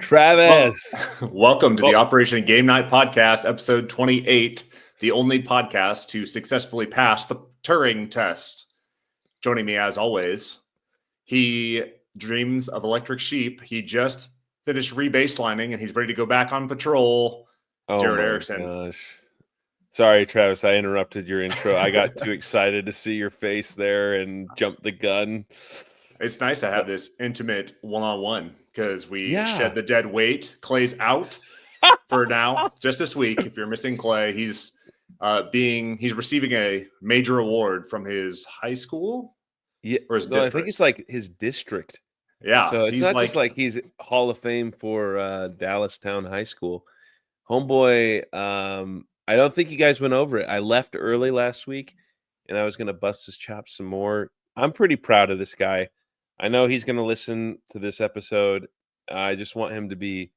Travis. Welcome to the Well- Operation Game Night Podcast, episode 28, the only podcast to successfully pass the Turing test. Joining me, as always, he dreams of electric sheep. He just finished rebaselining and he's ready to go back on patrol. Jared Erickson. Gosh. Sorry, Travis, I interrupted your intro. I got too excited to see your face there and jumped the gun. It's nice to have this intimate one-on-one because we Yeah. shed the dead weight. Clay's out for now, just this week. If you're missing Clay, he's receiving a major award from his high school. Yeah, or his no, I district. think it's like his district. Yeah, So it's not just like he's Hall of Fame for Dallas Town High School. Homeboy, I don't think you guys went over it. I left early last week, and I was going to bust his chops some more. I'm pretty proud of this guy. I know he's going to listen to this episode. I just want him to be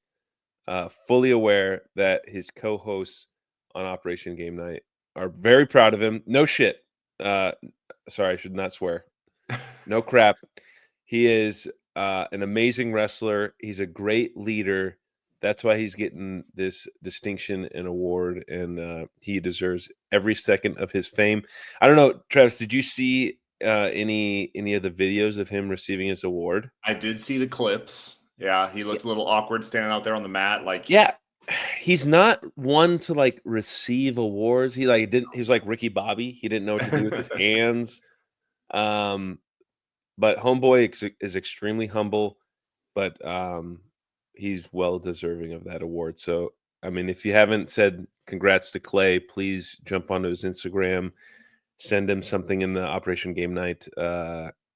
fully aware that his co-hosts on Operation Game Night are very proud of him. No shit. Sorry, I should not swear. No crap. He is an amazing wrestler. He's a great leader. That's why he's getting this distinction and award, and he deserves every second of his fame. I don't know, Travis, did you see any of the videos of him receiving his award? I did see the clips. Yeah, he looked a little awkward standing out there on the mat. Yeah, he's not one to like receive awards. He was like Ricky Bobby. He didn't know what to do with his hands. But homeboy is extremely humble, but he's well deserving of that award. So, I mean, if you haven't said congrats to Clay, please jump onto his Instagram, send him something in the Operation Game Night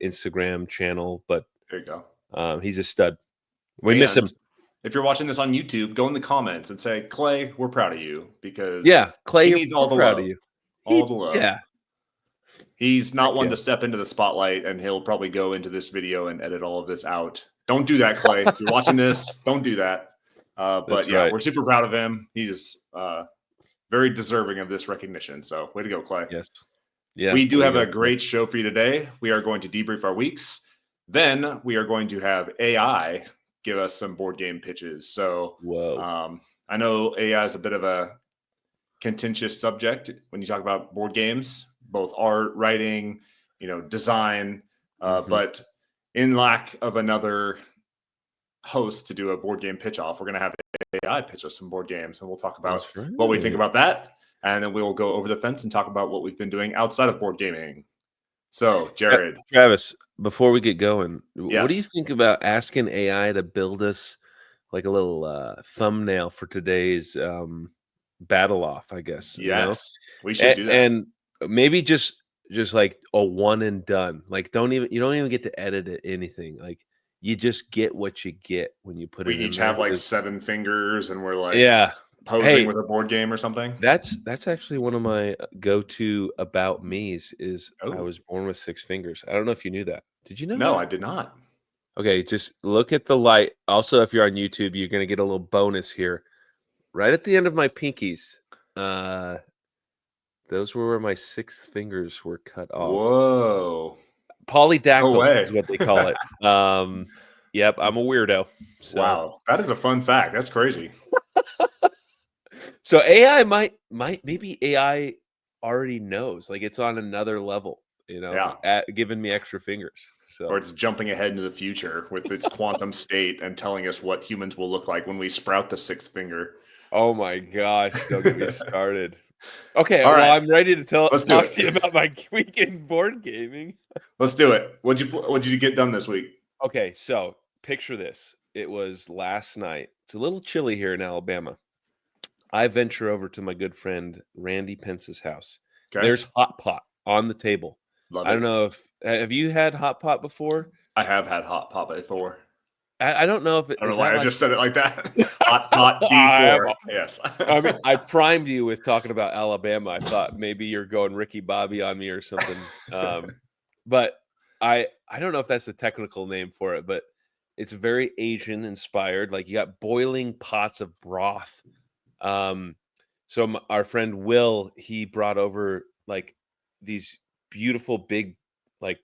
Instagram channel. But there you go. He's a stud. We miss him. If you're watching this on YouTube, go in the comments and say, Clay, we're proud of you, because Clay, he needs all the proud love. Of you. All the love. Yeah. He's not one to step into the spotlight, and he'll probably go into this video and edit all of this out. Don't do that, Clay. If you're watching this, don't do that. But yeah, right. We're super proud of him. He's very deserving of this recognition. So way to go, Clay. Yes. Yeah. We do have a great show for you today. We are going to debrief our weeks. Then we are going to have AI give us some board game pitches. So I know AI is a bit of a contentious subject when you talk about board games, both art, writing, design. But in lack of another host to do a board game pitch off, we're going to have AI pitch us some board games, and we'll talk about what we think about that. And then we'll go over the fence and talk about what we've been doing outside of board gaming. So, Jared. Travis, before we get going, what do you think about asking AI to build us like a little thumbnail for today's battle off, I guess? Yes, we should do that. And maybe just like a one and done. Like you don't even get to edit it, anything. Like you just get what you get when you put it in. We each have like 7 fingers, and we're like posing with a board game or something. That's actually one of my go-to about me's is I was born with 6 fingers. I don't know if you knew that. Did you know? No, that? I did not. Okay, just look at the light. Also, if you're on YouTube, you're going to get a little bonus here. Right at the end of my pinkies, those were where my 6 fingers were cut off. Whoa. Polydactyl is what they call it. Yep, I'm a weirdo. So. Wow, that is a fun fact. That's crazy. So AI maybe AI already knows, like it's on another level, giving me extra fingers. So, or it's jumping ahead into the future with its quantum state and telling us what humans will look like when we sprout the 6th finger. Oh my gosh, don't get me started. Okay, all right. I'm ready to talk to you about my weekend board gaming. Let's do it. What'd you get done this week? Okay, so picture this. It was last night. It's a little chilly here in Alabama. I venture over to my good friend Randy Pence's house. Okay. There's hot pot on the table. Love I don't know have you had hot pot before? I have had hot pot before. I don't know if I don't know why I just said it like that. Hot pot before. Yes. I mean, I primed you with talking about Alabama. I thought maybe you're going Ricky Bobby on me or something. But I don't know if that's the technical name for it, but it's very Asian inspired. Like you got boiling pots of broth. So our friend Will, he brought over like these beautiful big like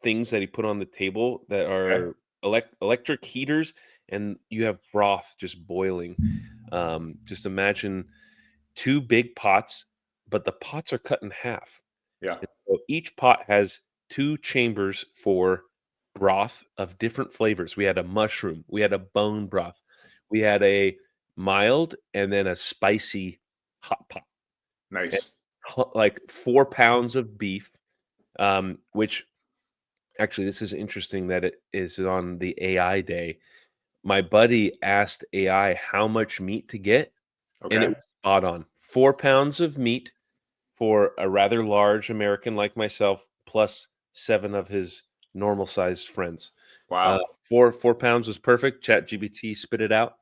things that he put on the table that are electric heaters, and you have broth just boiling. Just imagine 2 big pots, but the pots are cut in half. Yeah. And so each pot has 2 chambers for broth of different flavors. We had a mushroom, we had a bone broth, we had a mild, and then a spicy hot pot. And Nice. like 4 pounds of beef, which actually, this is interesting that it is on the AI day. My buddy asked AI how much meat to get, and it Okay. was spot on. 4 pounds of meat for a rather large American like myself, plus 7 of his normal-sized friends. Uh, Wow. 4 pounds was perfect. ChatGPT spit it out.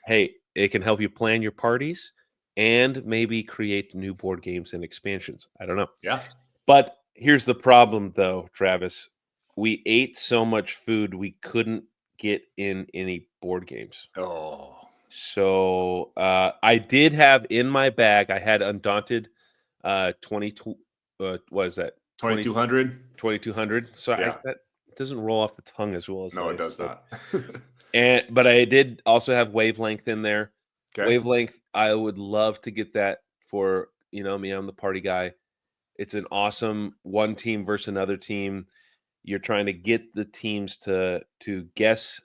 Hey, it can help you plan your parties and maybe create new board games and expansions. I don't know. Yeah. But here's the problem, though, Travis. We ate so much food, we couldn't get in any board games. Oh. So I did have in my bag, I had Undaunted 22, what is that? 2200. 2200. So Yeah. that doesn't roll off the tongue as well as No, I it does hope. not. But I did also have Wavelength in there. Okay. Wavelength, I would love to get that for, me, I'm the party guy. It's an awesome one team versus another team. You're trying to get the teams to guess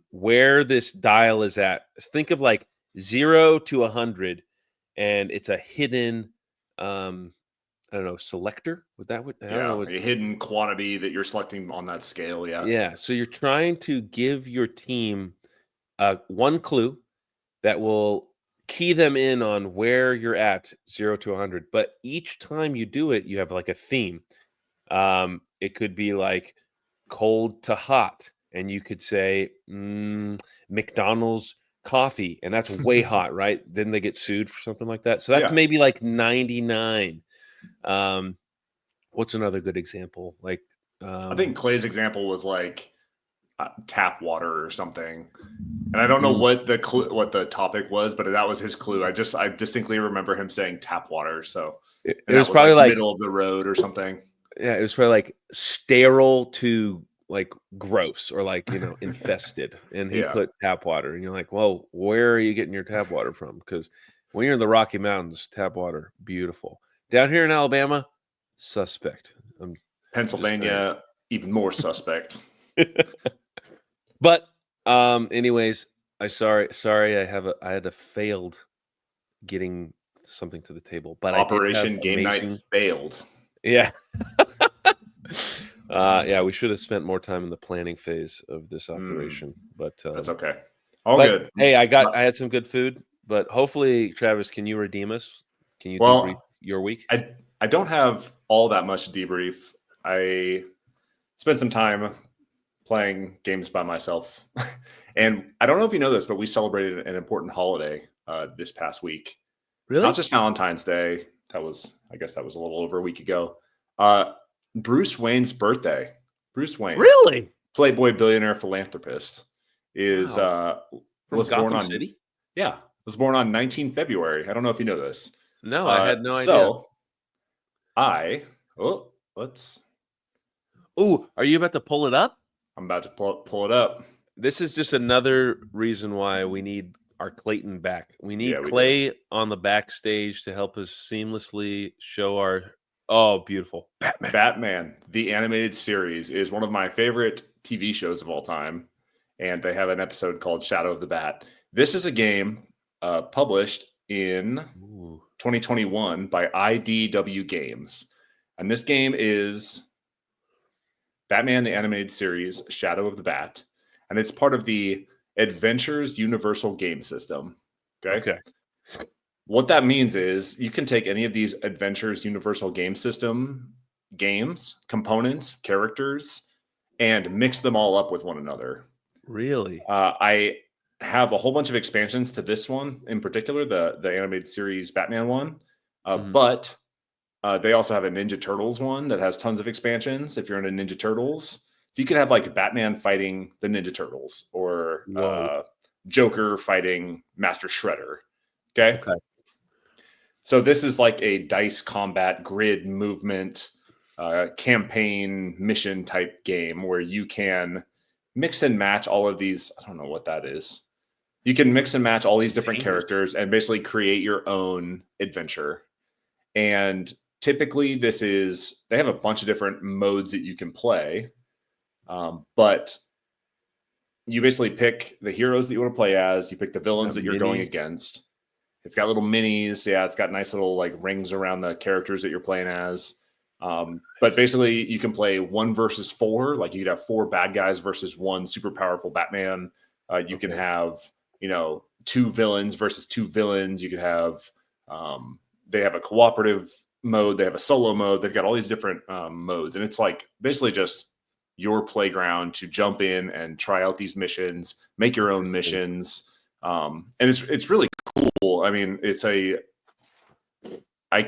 where this dial is at. Think of like 0 to 100, and it's a hidden, I don't know, selector. I don't know. Yeah. A hidden quantity that you're selecting on that scale. Yeah. Yeah. So you're trying to give your team one clue that will key them in on where you're at 0 to 100. But each time you do it, you have like a theme. It could be like cold to hot, and you could say McDonald's coffee, and that's way hot, right? Then they get sued for something like that. So that's Yeah. maybe like 99. What's another good example? Like, I think Clay's example was like tap water or something. And I don't know what the topic was, but that was his clue. I distinctly remember him saying tap water. So it was probably like middle of the road or something. Yeah, it was probably like sterile to like gross or like, infested. And he Yeah. put tap water. And you're like, well, where are you getting your tap water from? Because when you're in the Rocky Mountains, tap water, beautiful. Down here in Alabama, suspect. Pennsylvania, even more suspect. But anyways, sorry, I had a failed getting something to the table. But Operation Game Night failed. Yeah. Yeah, we should have spent more time in the planning phase of this operation, but that's okay. All good. Hey, I had some good food, but hopefully, Travis, can you redeem us? Can you debrief your week? I don't have all that much to debrief. I spent some time playing games by myself, and I don't know if you know this, but we celebrated an important holiday this past week. Really? Not just Valentine's Day. I guess that was a little over a week ago. Bruce Wayne's birthday. Bruce Wayne, really, Playboy billionaire philanthropist, was born on City. Yeah, was born on 19 February. I don't know if you know this. No, I had no idea. So are you about to pull it up? I'm about to pull it up. This is just another reason why we need our Clayton back. We need Clay on the backstage to help us seamlessly show our beautiful Batman. Batman, the animated series, is one of my favorite TV shows of all time, and they have an episode called Shadow of the Bat. This is a game published in 2021 by IDW Games, and this game is Batman the Animated Series, Shadow of the Bat, and it's part of the Adventures Universal Game System. Okay. What that means is you can take any of these Adventures Universal Game System games, components, characters, and mix them all up with one another. Really? I have a whole bunch of expansions to this one in particular, the animated series Batman one, but they also have a Ninja Turtles one that has tons of expansions if you're into Ninja Turtles. So you could have like Batman fighting the Ninja Turtles or Joker fighting Master Shredder. Okay. So this is like a dice combat grid movement campaign mission type game where you can mix and match all of these. I don't know what that is. You can mix and match all these different characters and basically create your own adventure. And typically they have a bunch of different modes that you can play. But you basically pick the heroes that you want to play as, you pick the villains that you're going against. It's got little minis. Yeah, it's got nice little like rings around the characters that you're playing as. But basically you can play 1 versus 4. Like you could have 4 bad guys versus 1 super powerful Batman. You can have, 2 villains versus 2 villains. You could have, they have a cooperative mode. They have a solo mode. They've got all these different modes. And it's like basically just your playground to jump in and try out these missions, make your own missions. And it's really cool. I mean, I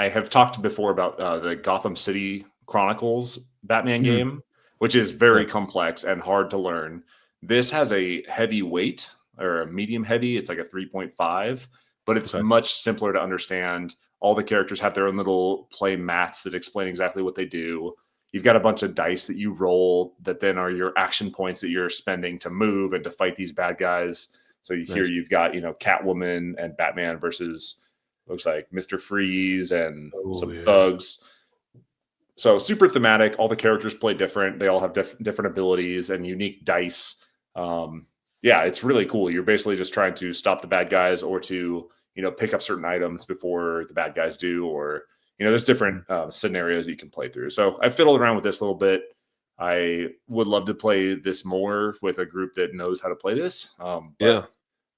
have talked before about the Gotham City Chronicles Batman game, which is very complex and hard to learn. This has a heavy weight, or a medium heavy. It's like a 3.5, but it's much simpler to understand. All the characters have their own little play mats that explain exactly what they do. You've got a bunch of dice that you roll that then are your action points that you're spending to move and to fight these bad guys. So here you've got, Catwoman and Batman versus, looks like, Mr. Freeze and some thugs. So super thematic. All the characters play different. They all have different abilities and unique dice. Yeah, it's really cool. You're basically just trying to stop the bad guys or to, pick up certain items before the bad guys do, or, there's different scenarios you can play through. So I fiddled around with this a little bit. I would love to play this more with a group that knows how to play this. But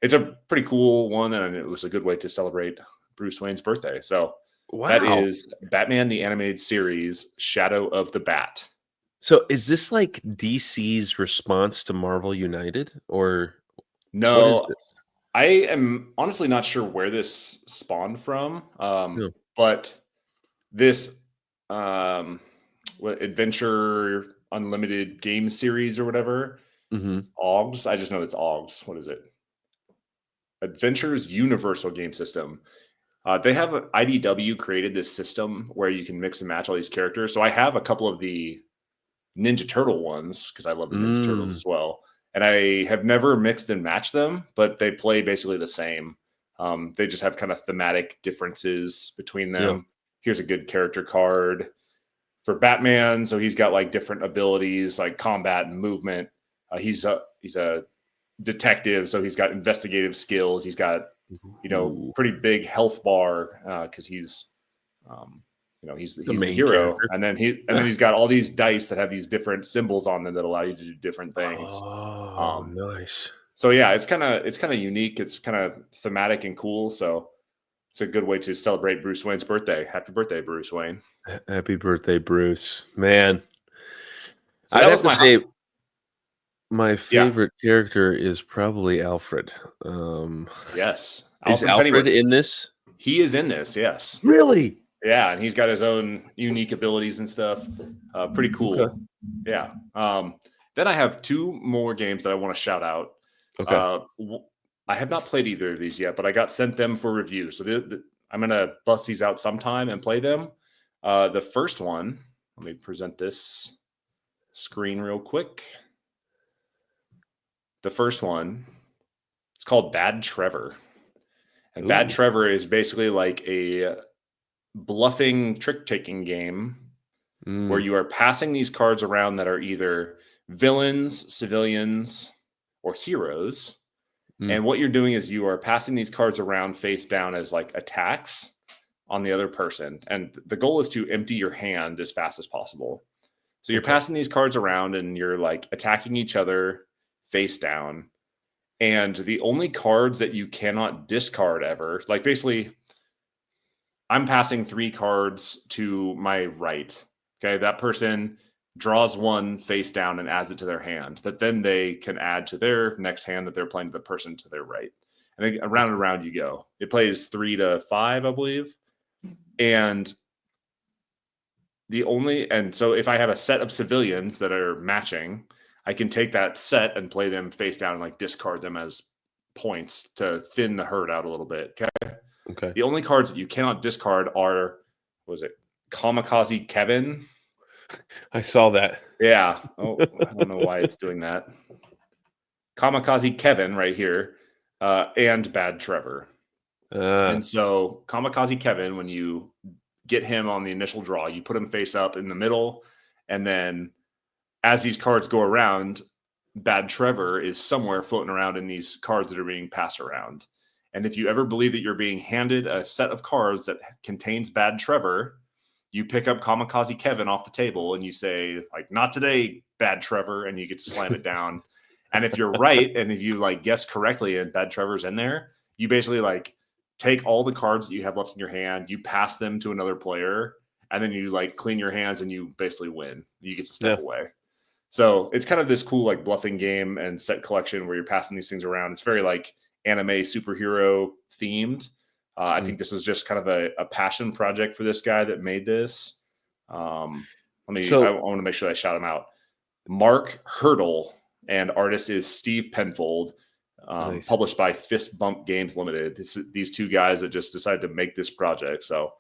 it's a pretty cool one, and it was a good way to celebrate Bruce Wayne's birthday. So that is Batman the Animated Series, Shadow of the Bat. So is this like DC's response to Marvel United, or no? What is this? I am honestly not sure where this spawned from, but this Adventure Unlimited game series or whatever, OGS. I just know it's OGS. What is it? Adventures Universal Game System. They have IDW created this system where you can mix and match all these characters. So I have a couple of the Ninja Turtle ones because I love the Ninja Turtles as well. And I have never mixed and matched them, but they play basically the same. They just have kind of thematic differences between them. Here's a good character card for Batman. So he's got like different abilities like combat and movement. He's a detective, so he's got investigative skills. He's got pretty big health bar because he's he's the hero, character. and then he's got all these dice that have these different symbols on them that allow you to do different things. Nice. So yeah, it's kind of unique. It's kind of thematic and cool. So it's a good way to celebrate Bruce Wayne's birthday. Happy birthday, Bruce Wayne! Happy birthday, Bruce. Man, so I'd have to say my favorite character is probably Alfred. Yes, is Alfred in this? He is in this. Yes, really. Yeah, and he's got his own unique abilities and stuff. Pretty cool. Okay. Yeah. Then I have 2 more games that I want to shout out. Okay. I have not played either of these yet, but I got sent them for review. So I'm going to bust these out sometime and play them. The first one, let me present this screen real quick. The first one, it's called Bad Trevor. And Bad Trevor is basically like a bluffing trick-taking game where you are passing these cards around that are either villains, civilians, or heroes. And what you're doing is you are passing these cards around face down as like attacks on the other person. And the goal is to empty your hand as fast as possible. So you're passing these cards around and you're like attacking each other face down. And the only cards that you cannot discard ever, like basically I'm passing 3 cards to my right. Okay. That person draws 1 face down and adds it to their hand that then they can add to their next hand that they're playing to the person to their right. And then around and around you go. It plays 3 to 5, I believe. And so if I have a set of civilians that are matching, I can take that set and play them face down and like discard them as points to thin the herd out a little bit. Okay. The only cards that you cannot discard are, Kamikaze Kevin. I saw that. Yeah. Oh, I don't know why it's doing that. Kamikaze Kevin right here, and Bad Trevor. And so Kamikaze Kevin, when you get him on the initial draw, you put him face up in the middle, and then as these cards go around, Bad Trevor is somewhere floating around in these cards that are being passed around. And if you ever believe that you're being handed a set of cards that contains Bad Trevor, you pick up Kamikaze Kevin off the table and you say, like, not today, Bad Trevor, and you get to slam it down. And if you're right, and if you like guess correctly and Bad Trevor's in there, you basically like take all the cards that you have left in your hand, you pass them to another player, and then you like clean your hands and you basically win. You get to step away. So it's kind of this cool like bluffing game and set collection where you're passing these things around. It's very like anime superhero themed. I think this is just kind of a passion project for this guy that made this. I want to make sure I shout him out. Mark Hurdle, and artist is Steve Penfold. Nice. Published by Fist Bump Games Limited. These two guys that just decided to make this project. So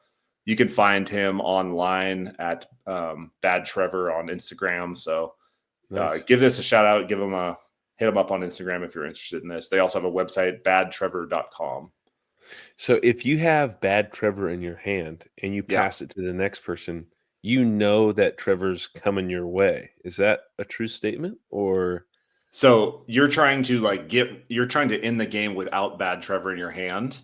you can find him online at Bad Trevor on Instagram. So nice. Give this a shout out. Hit him up on Instagram if you're interested in this. They also have a website, badtrevor.com. So if you have Bad Trevor in your hand and you pass it to the next person, you know that Trevor's coming your way. Is that a true statement, or? So you're trying to end the game without Bad Trevor in your hand,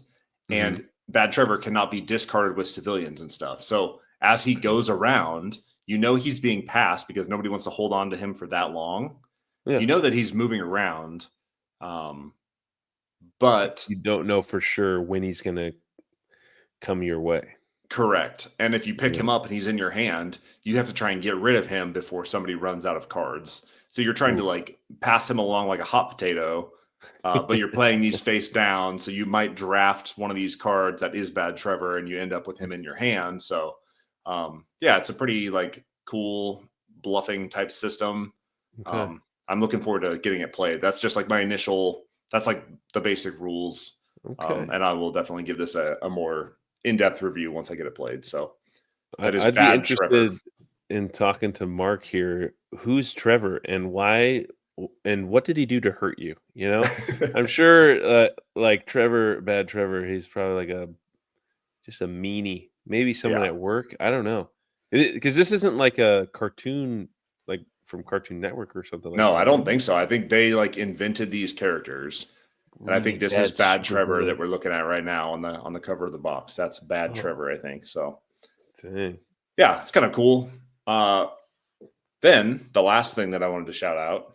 and Bad Trevor cannot be discarded with civilians and stuff. So as he goes around, you know he's being passed because nobody wants to hold on to him for that long. Yeah. You know that he's moving around, but you don't know for sure when he's going to come your way. Correct. And if you pick him up and he's in your hand, you have to try and get rid of him before somebody runs out of cards. So you're trying to like pass him along like a hot potato, but you're playing these face down. So you might draft one of these cards that is Bad Trevor and you end up with him in your hand. So it's a pretty like cool bluffing type system. Okay. I'm looking forward to getting it played. That's just like that's like the basic rules. Okay. And I will definitely give this a more in-depth review once I get it played. So that is I'd Bad be interested Trevor. In talking to Mark here. Who's Trevor and why, and what did he do to hurt you? You know, I'm sure like Bad Trevor, he's probably like just a meanie, maybe someone at work. I don't know. Because this isn't like a cartoon, like from Cartoon Network or something like that. No, I don't think so. I think they like invented these characters. And I think this is Bad Trevor that we're looking at right now on the cover of the box. That's Bad Trevor, I think. So, dang. Yeah, it's kind of cool. Then the last thing that I wanted to shout out,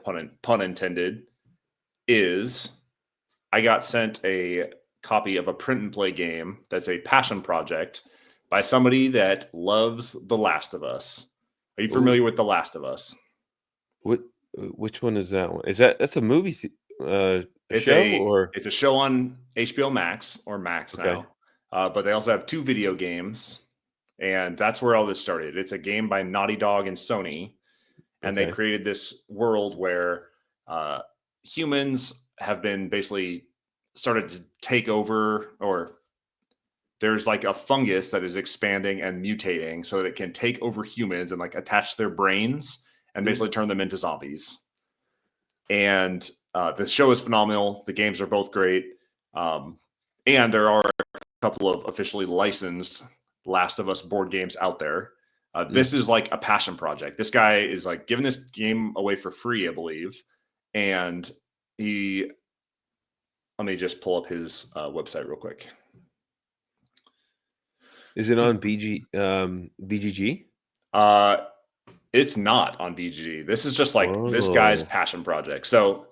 pun intended, is I got sent a copy of a print and play game that's a passion project by somebody that loves The Last of Us. Are you familiar with The Last of Us? Which one is that one? That's a movie? It's a show on HBO Max or Max now, but they also have 2 video games, and that's where all this started. It's a game by Naughty Dog and Sony, and they created this world where humans have been basically started to take over, or there's like a fungus that is expanding and mutating so that it can take over humans and like attach their brains and basically turn them into zombies. And the show is phenomenal. The games are both great. And there are a couple of officially licensed Last of Us board games out there. This is like a passion project. This guy is like giving this game away for free, I believe. And let me just pull up his website real quick. Is it on BGG? It's not on BGG. This is just like this guy's passion project. So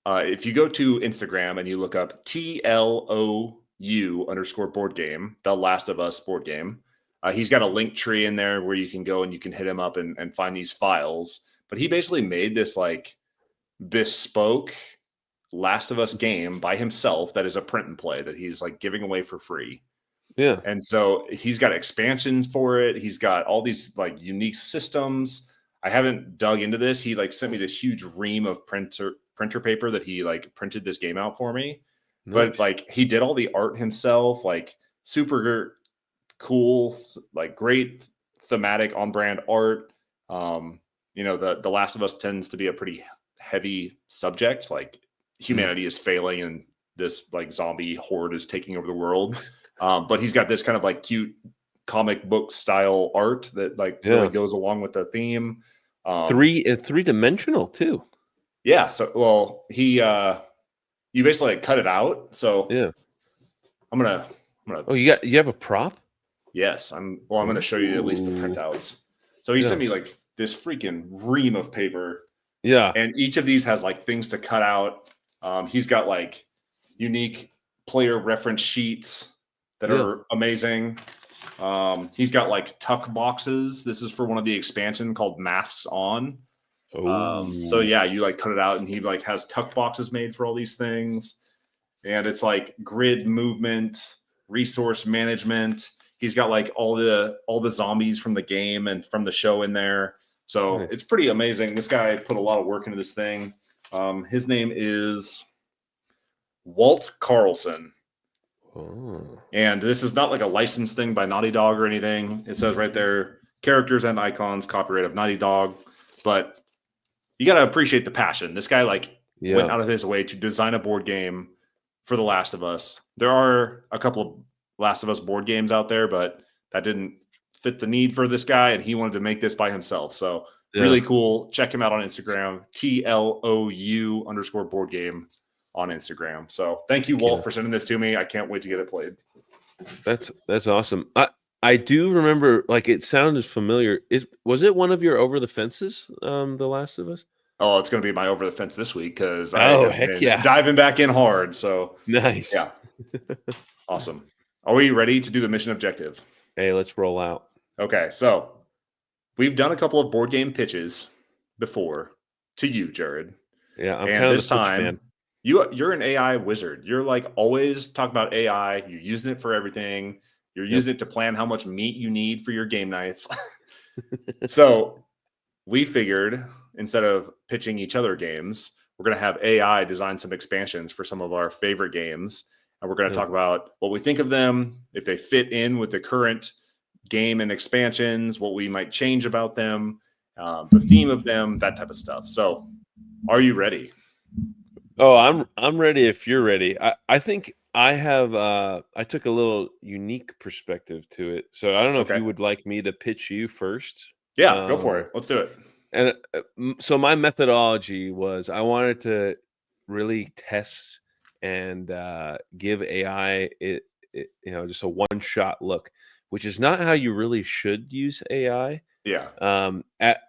if you go to Instagram and you look up TLOU_board game, The Last of Us board game, he's got a link tree in there where you can go and you can hit him up and find these files. But he basically made this like bespoke Last of Us game by himself that is a print and play that he's like giving away for free. Yeah. And so he's got expansions for it. He's got all these like unique systems. I haven't dug into this. He like sent me this huge ream of printer paper that he like printed this game out for me. Nice. But like he did all the art himself, like super cool, like great thematic on brand art. The Last of Us tends to be a pretty heavy subject. Like humanity is failing and this like zombie horde is taking over the world. But he's got this kind of like cute comic book style art that like really goes along with the theme. Three-dimensional too. Yeah. So, well, you basically like cut it out. So yeah, I'm gonna. Oh, you have a prop? Yes, I'm gonna show you at least the printouts. So he sent me like this freaking ream of paper. Yeah, and each of these has like things to cut out. He's got like unique player reference sheets that are amazing. He's got like tuck boxes. This is for one of the expansion called Masks On. So yeah, you like cut it out and he like has tuck boxes made for all these things. And it's like grid movement, resource management. He's got like all the zombies from the game and from the show in there. So it's pretty amazing. This guy put a lot of work into this thing. His name is Walt Carlson. And this is not like a licensed thing by Naughty Dog or anything. It says right there, characters and icons, copyright of Naughty Dog. But you got to appreciate the passion. This guy went out of his way to design a board game for The Last of Us. There are a couple of Last of Us board games out there, but that didn't fit the need for this guy, and he wanted to make this by himself. So really cool. Check him out on Instagram, TLOU_board game on Instagram. So thank you, Walt, for sending this to me. I can't wait to get it played. That's awesome. I do remember, like, it sounded familiar. Was it one of your Over the Fences, The Last of Us? Oh, it's going to be my Over the Fence this week because diving back in hard. So nice. Yeah. Awesome. Are we ready to do the mission objective? Hey, let's roll out. Okay, so we've done a couple of board game pitches before to you, Jared. Yeah, I'm and kind of this time you're an AI wizard. You're like always talking about AI. You're using it for everything. You're using it to plan how much meat you need for your game nights. So we figured instead of pitching each other games, we're going to have AI design some expansions for some of our favorite games. And we're going to talk about what we think of them, if they fit in with the current game and expansions, what we might change about them, the theme of them, that type of stuff. So are you ready? Oh, I'm ready if you're ready. I think I have I took a little unique perspective to it. So I don't know if you would like me to pitch you first. Yeah, go for it. Let's do it. And so my methodology was I wanted to really test and give AI just a one-shot look, which is not how you really should use AI. Yeah.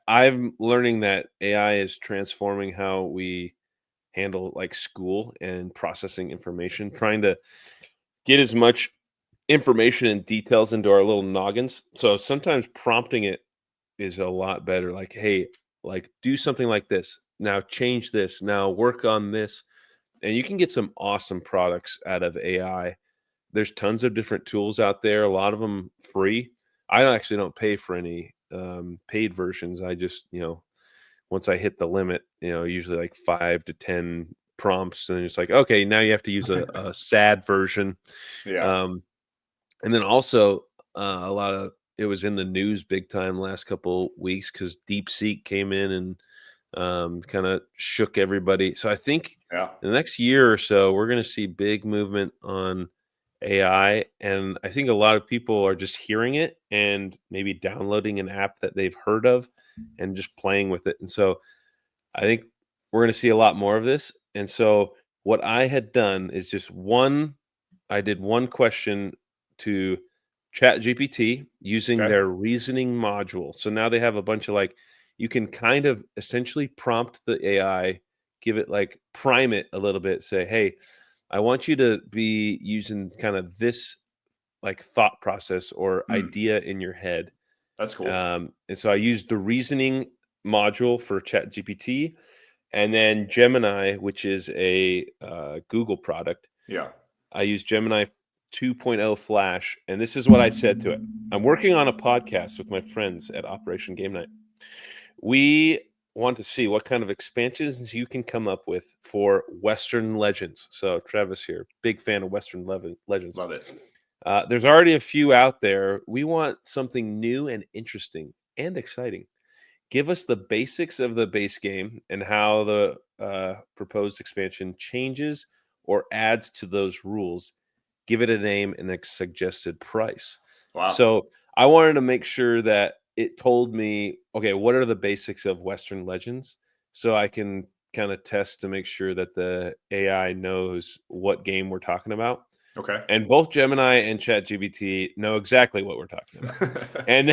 I'm learning that AI is transforming how we handle like school and processing information, trying to get as much information and details into our little noggins. So sometimes prompting it is a lot better. Like, hey, like do something like this. Now change this. Now work on this. And you can get some awesome products out of AI. There's tons of different tools out there, a lot of them free. I actually don't pay for any paid versions. I just, once I hit the limit, usually like 5 to 10 prompts, and it's like, okay, now you have to use a sad version. Yeah. And then also a lot of it was in the news big time last couple weeks because DeepSeek came in and kind of shook everybody. So I think in the next year or so, we're going to see big movement on AI. And I think a lot of people are just hearing it and maybe downloading an app that they've heard of and just playing with it. And so I think we're going to see a lot more of this. And so what I had done is I did one question to ChatGPT using their reasoning module. So now they have a bunch of you can kind of essentially prompt the AI, give it prime it a little bit, say, hey, I want you to be using kind of this thought process or idea in your head. That's cool. And so I used the reasoning module for ChatGPT, and then Gemini, which is a Google product. Yeah. I used Gemini 2.0 Flash, and this is what I said to it. I'm working on a podcast with my friends at Operation Game Night. We want to see what kind of expansions you can come up with for Western Legends. So Travis here, big fan of Western Legends. Love it. There's already a few out there. We want something new and interesting and exciting. Give us the basics of the base game and how the proposed expansion changes or adds to those rules. Give it a name and a suggested price. Wow. So I wanted to make sure that it told me, okay, what are the basics of Western Legends? So I can kind of test to make sure that the AI knows what game we're talking about. Okay. And both Gemini and ChatGPT know exactly what we're talking about. And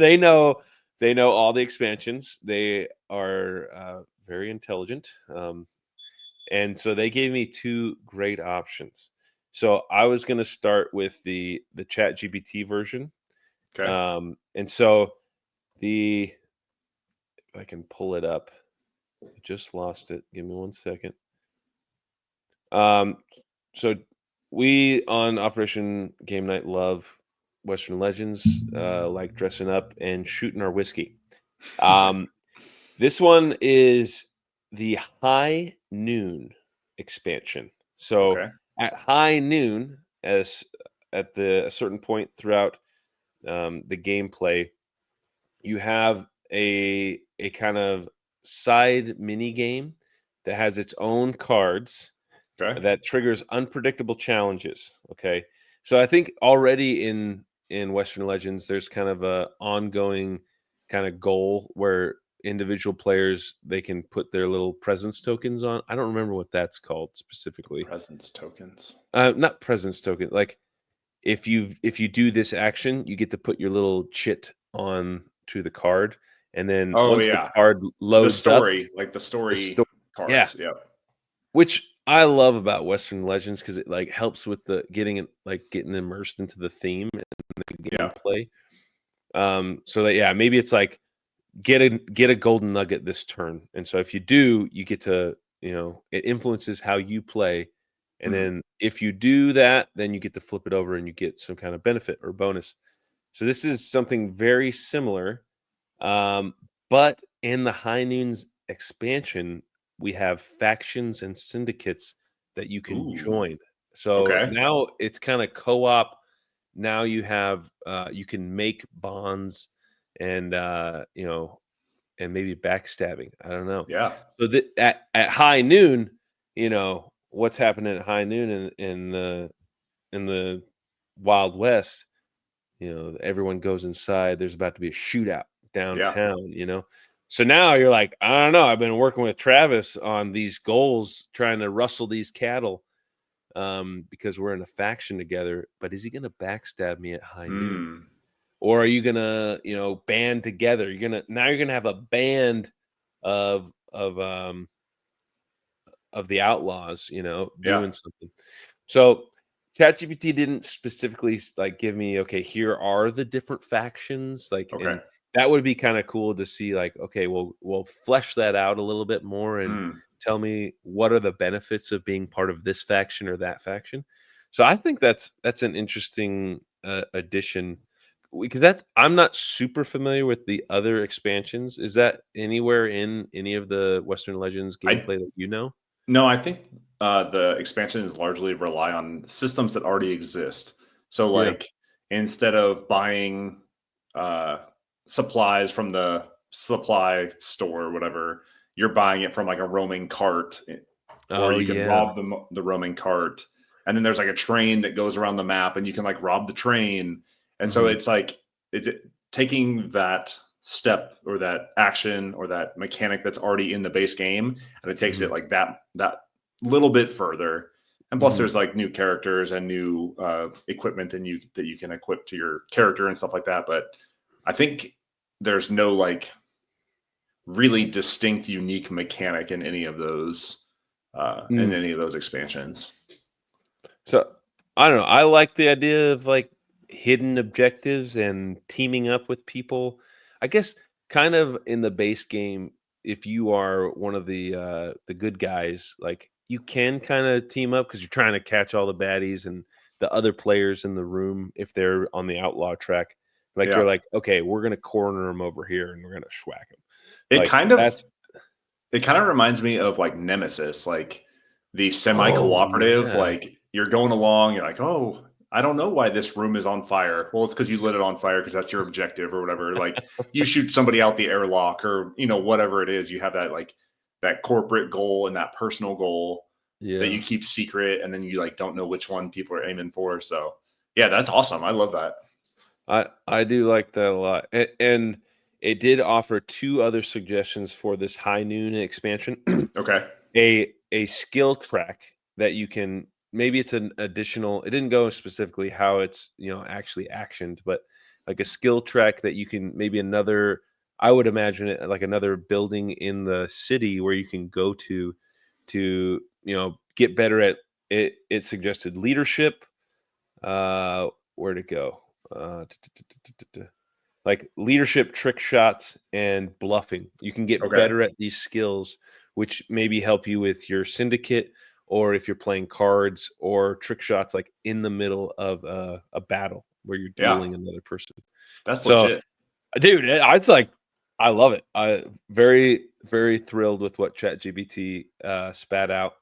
they know all the expansions. They are very intelligent. And so they gave me two great options. So I was going to start with the ChatGPT version. Okay. And so if I can pull it up, I just lost it. Give me 1 second. So we on Operation Game Night love Western Legends, like dressing up and shooting our whiskey. This one is the High Noon expansion. So Okay. at high noon, as at a certain point throughout the gameplay, you have a kind of side mini game that has its own cards Okay. that triggers unpredictable challenges. Okay, so I think already in Western Legends, there's kind of a ongoing kind of goal where individual players they can put their little presence tokens on. I don't remember what that's called specifically. Presence tokens. Not presence token. Like if you do this action, you get to put your little chit on to the card, and then Oh once the yeah. card The loads up, story, like the the story sto- yeah, cards. Yep. which I love about Western Legends because it like helps with the getting immersed into the theme and the Yeah. gameplay. So that maybe it's like get a golden nugget this turn, and so if you do, you get to it influences how you play, and Mhm. then if you do that, then you get to flip it over and you get some kind of benefit or bonus. So this is something very similar, um, but in the High Noons expansion, we have factions and syndicates that you can Ooh. join. So Okay. now it's kind of co-op. Now you can make bonds and and maybe backstabbing. I don't know. Yeah. So that at high noon, what's happening at high noon in the Wild West, everyone goes inside. There's about to be a shootout Yeah. downtown. So now you're like, I don't know. I've been working with Travis on these goals, trying to rustle these cattle, because we're in a faction together. But is he going to backstab me at high noon, Mm. or are you gonna, band together? You're gonna have a band of the outlaws, Yeah. doing something. So ChatGPT didn't specifically like give me, okay, here are the different factions, like, Okay. and that would be kind of cool to see, like, okay, we'll flesh that out a little bit more and Mm. tell me what are the benefits of being part of this faction or that faction. So I think that's an interesting addition because I'm not super familiar with the other expansions. Is that anywhere in any of the Western Legends I gameplay that you know? No, I think the expansions largely rely on systems that already exist. So, Yeah. like, instead of buying uh, supplies from the supply store or whatever, you're buying it from like a roaming cart, or Oh you can yeah. rob the roaming cart. And then there's like a train that goes around the map, and you can like rob the train. And so Mhm. it's like taking that step or that action or that mechanic that's already in the base game, and it takes Mhm. it like that little bit further. And plus Mhm. there's like new characters and new equipment and that you can equip to your character and stuff like that. But I think there's no like really distinct unique mechanic in any of those Mm. expansions. So, I don't know, I like the idea of, like, hidden objectives and teaming up with people. I guess kind of in the base game, if you are one of the good guys, like, you can kinda team up because 'cause you're trying to catch all the baddies and the other players in the room if they're on the outlaw track. Like, you're Yeah. like, "Okay, we're gonna corner them over here, and we're gonna schwack them." It Like, kind of that's it kind of reminds me of like Nemesis, like the Oh, semi-cooperative, yeah. like you're going along, you're like, oh, I don't know why this room is on fire. Well, it's because you lit it on fire because that's your objective or whatever. Like you shoot somebody out the airlock or, whatever it is, you have that like that corporate goal and that personal goal that you keep secret. And then you like, don't know which one people are aiming for. So yeah, that's awesome. I love that. I do like that a lot. And it did offer 2 other suggestions for this high noon expansion. Okay. A skill track that you can, maybe it's an additional, it didn't go specifically how it's, actually actioned, but like a skill track that you can, maybe another, I would imagine it like another building in the city where you can go to get better at it. It suggested leadership, where to go, like leadership, trick shots, and bluffing. You can get Okay. better at these skills, which maybe help you with your syndicate, or if you're playing cards or trick shots, like in the middle of a battle where you're dueling another person. That's So, legit. dude, it's like, I love it. I very, very thrilled with what ChatGPT spat out.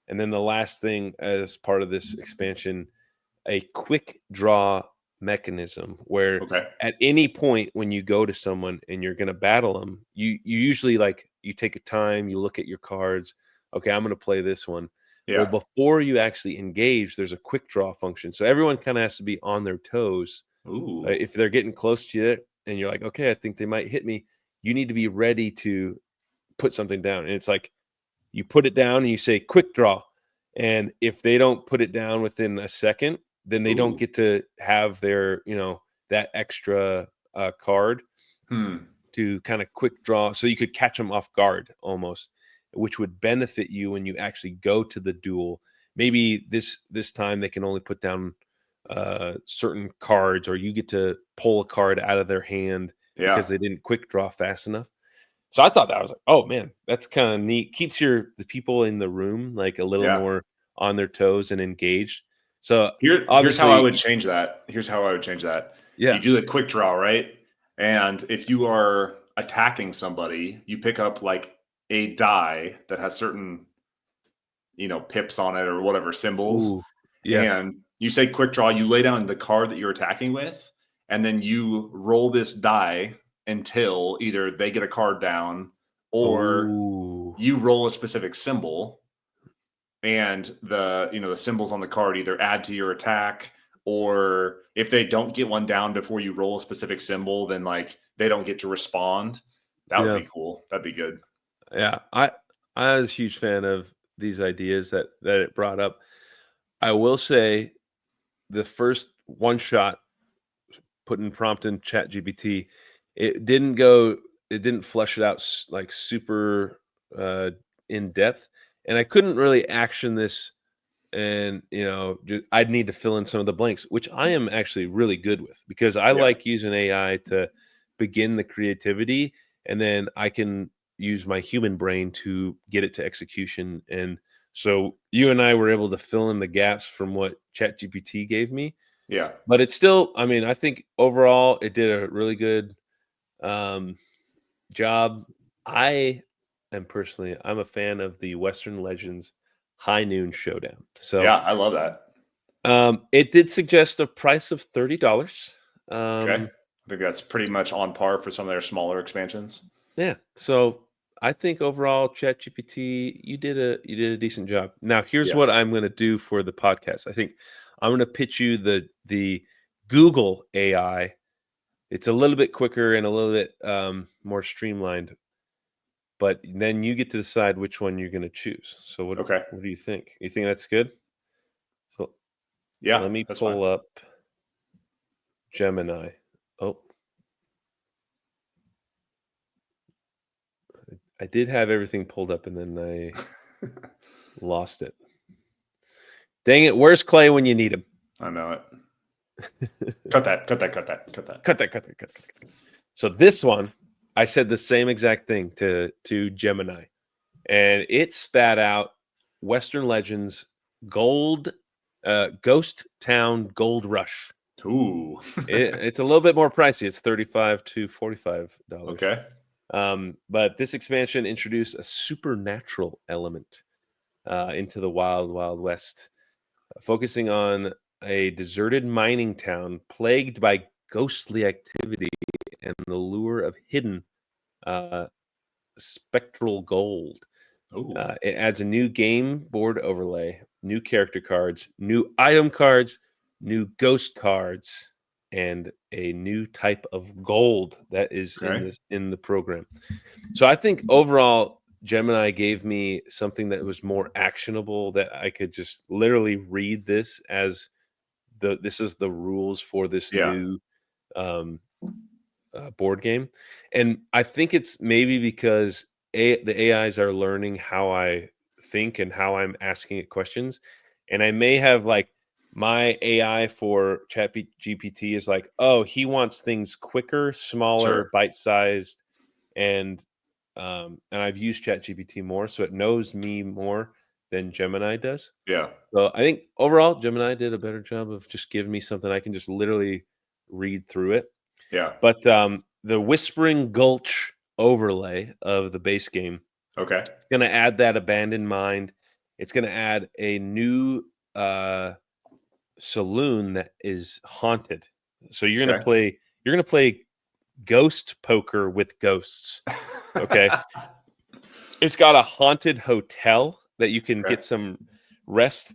And then the last thing as part of this expansion, a quick draw mechanism where at any point when you go to someone and you're going to battle them, you usually like you take a time, you look at your cards. Okay, I'm going to play this one. Yeah. Well, before you actually engage, there's a quick draw function. So everyone kind of has to be on their toes. If they're getting close to it and you're like, okay, I think they might hit me, you need to be ready to put something down. And it's like you put it down and you say quick draw. And if they don't put it down within a second, then they don't get to have their, that extra card to kind of quick draw. So you could catch them off guard almost, which would benefit you when you actually go to the duel. Maybe this time they can only put down certain cards, or you get to pull a card out of their hand because they didn't quick draw fast enough. So I thought that, I was like, oh man, that's kind of neat. Keeps the people in the room like a little more on their toes and engaged. So here's how I would change that. Yeah. You do the quick draw, right? And if you are attacking somebody, you pick up like a die that has certain, pips on it or whatever symbols. Ooh, yes. And you say quick draw, you lay down the card that you're attacking with, and then you roll this die until either they get a card down or you roll a specific symbol, and the symbols on the card either add to your attack, or if they don't get one down before you roll a specific symbol, then like they don't get to respond. That would be cool. That'd be good. Yeah, I was a huge fan of these ideas that it brought up. I will say the first one shot putting prompt in ChatGPT, it didn't flesh it out like super in depth, and I couldn't really action this. And I'd need to fill in some of the blanks, which I am actually really good with, because I like using AI to begin the creativity, and then I can use my human brain to get it to execution. And so you and I were able to fill in the gaps from what ChatGPT gave me. Yeah. But it's still, I mean, I think overall it did a really good job. I'm a fan of the Western Legends High Noon Showdown. So yeah, I love that. It did suggest a price of $30. Okay. I think that's pretty much on par for some of their smaller expansions. Yeah. So I think overall, ChatGPT, you did a decent job. Now, here's what I'm going to do for the podcast. I think I'm going to pitch you the Google AI. It's a little bit quicker and a little bit more streamlined, but then you get to decide which one you're going to choose. So what do you think? You think that's good? So yeah, let me pull up Gemini. Oh, I did have everything pulled up and then I lost it. Dang it. Where's Clay when you need him? I know it. Cut that. So this one, I said the same exact thing to Gemini, and it spat out Western Legends Ghost Town Gold Rush. Ooh. It's a little bit more pricey. It's $35 to $45. Okay. But this expansion introduced a supernatural element into the Wild Wild West, focusing on a deserted mining town plagued by ghostly activity and the lure of hidden uh, spectral gold. It adds a new game board overlay, new character cards, new item cards, new ghost cards, and a new type of gold that is in the program. So I think overall, Gemini gave me something that was more actionable, that I could just literally read this as this is the rules for this new um, board game. And I think it's maybe because the AIs are learning how I think and how I'm asking it questions. And I may have like my AI for Chat GPT is like, oh, he wants things quicker, smaller, Sure. bite-sized, and I've used Chat GPT more, so it knows me more than Gemini does. Yeah. So I think overall, Gemini did a better job of just giving me something I can just literally read through it. Yeah. But the Whispering Gulch overlay of the base game, Okay. it's going to add that abandoned mind. It's going to add a new saloon that is haunted. So you're going to play ghost poker with ghosts. Okay. It's got a haunted hotel that you can get some rest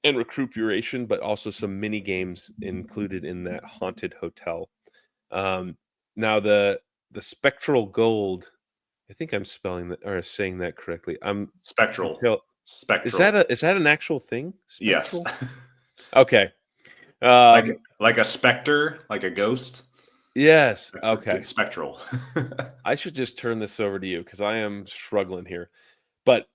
and recuperation, but also some mini games included in that haunted hotel. Now the spectral gold, I think I'm spelling that or saying that correctly. Spectral. Is Spectral. that an actual thing? Yes. Spectral? Okay. Like a specter, like a ghost. Yes. Okay. Spectral. I should just turn this over to you because I am struggling here. But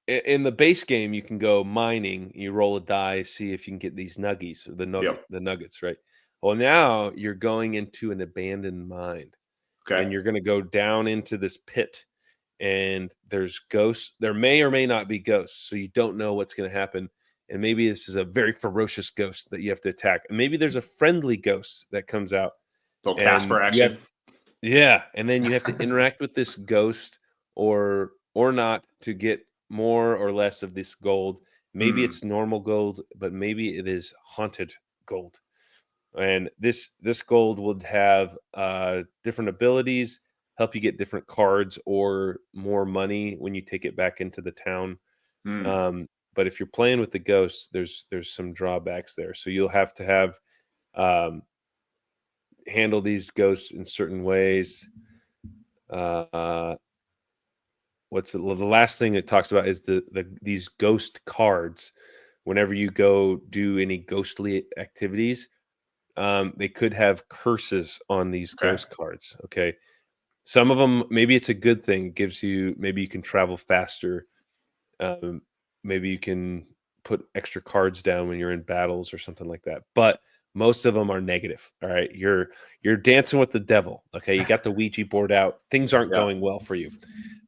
in the base game, you can go mining. You roll a die, see if you can get these nuggies, or the nuggets, right? Well, now you're going into an abandoned mine, and you're going to go down into this pit, and there's ghosts. There may or may not be ghosts, so you don't know what's going to happen. And maybe this is a very ferocious ghost that you have to attack. And maybe there's a friendly ghost that comes out. Little And Casper action. and then you have to interact with this ghost or not to get more or less of this gold. Maybe it's normal gold, but maybe it is haunted gold. And this gold would have different abilities, help you get different cards or more money when you take it back into the town. But if you're playing with the ghosts, there's some drawbacks there. So you'll have to have handle these ghosts in certain ways. What's the last thing it talks about is these ghost cards. Whenever you go do any ghostly activities, they could have curses on these ghost cards. Okay. Some of them, maybe it's a good thing. It gives you, maybe you can travel faster. Maybe you can put extra cards down when you're in battles or something like that. But most of them are negative. All right. You're dancing with the devil. Okay. You got the Ouija board out. Things aren't going well for you.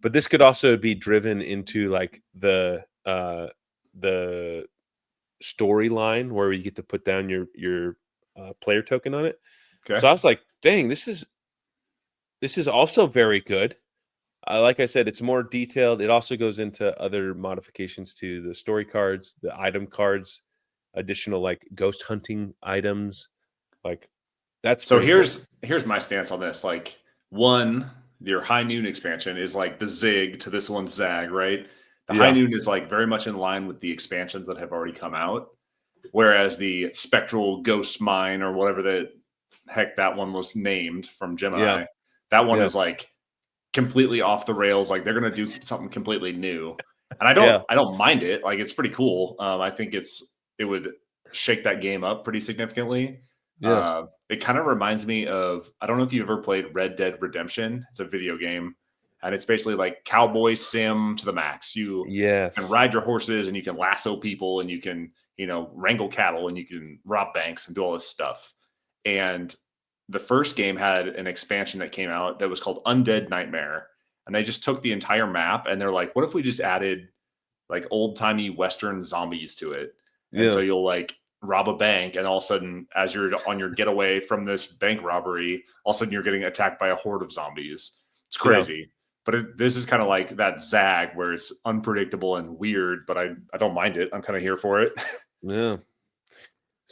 But this could also be driven into like the storyline where you get to put down your player token on it. So I was like, dang, this is also very good. Like I said, it's more detailed. It also goes into other modifications to the story cards, the item cards, additional like ghost hunting items. Like that's So pretty cool. here's my stance on this. Like, one, your High Noon expansion is like the Zig to this one's Zag, right? The High Noon is like very much in line with the expansions that have already come out, whereas the Spectral Ghost Mine or whatever the heck that one was named from Gemini, that one is like completely off the rails. Like they're gonna do something completely new, and I don't mind it. Like it's pretty cool. I think it would shake that game up pretty significantly. It kind of reminds me of, I don't know if you've ever played Red Dead Redemption. It's a video game, and it's basically like cowboy sim to the max. You can ride your horses, and you can lasso people, and you can wrangle cattle, and you can rob banks and do all this stuff. And the first game had an expansion that came out that was called Undead Nightmare, and they just took the entire map and they're like, what if we just added like old timey Western zombies to it? And so you'll like rob a bank, and all of a sudden, as you're on your getaway from this bank robbery, all of a sudden you're getting attacked by a horde of zombies. It's crazy. But this is kind of like that Zag where it's unpredictable and weird, but I don't mind it. I'm kind of here for it. Yeah.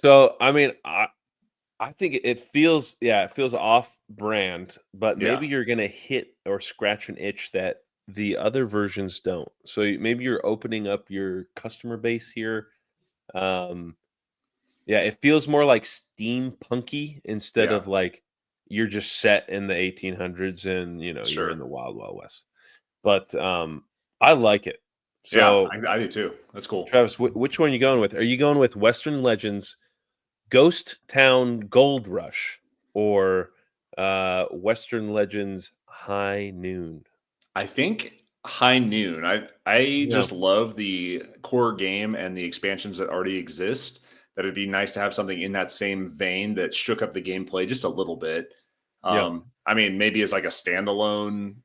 So, I mean, I think it feels off brand, but Yeah, maybe you're gonna hit or scratch an itch that the other versions don't. So maybe you're opening up your customer base here. Um, yeah, it feels more like steampunky instead yeah, of like you're just set in the 1800s and you're in sure. the wild wild west. But I like it. Yeah, So, I do too. That's cool. Travis, which one are you going with? Are you going with Western Legends Ghost Town Gold Rush or Western Legends High Noon? I think High Noon. I Yeah, just love the core game and the expansions that already exist. That it'd be nice to have something in that same vein that shook up the gameplay just a little bit. yeah, I mean, maybe as like a standalone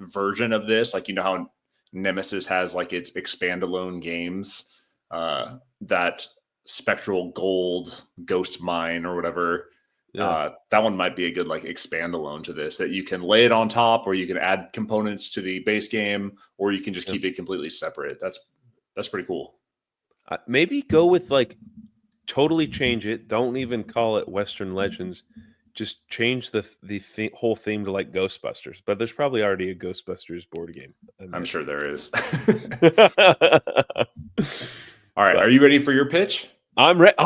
version of this, like how Nemesis has like its expandalone games, that Spectral Gold Ghost Mine or whatever. yeah. That one might be a good like expand alone to this, that you can lay it on top, or you can add components to the base game, or you can just Yeah. keep it completely separate. That's pretty cool. Maybe go with like totally change it. Don't even call it Western Legends. Just change the whole theme to like Ghostbusters. But there's probably already a Ghostbusters board game, I I'm imagine. sure there is. But All right, are you ready for your pitch? I'm ready.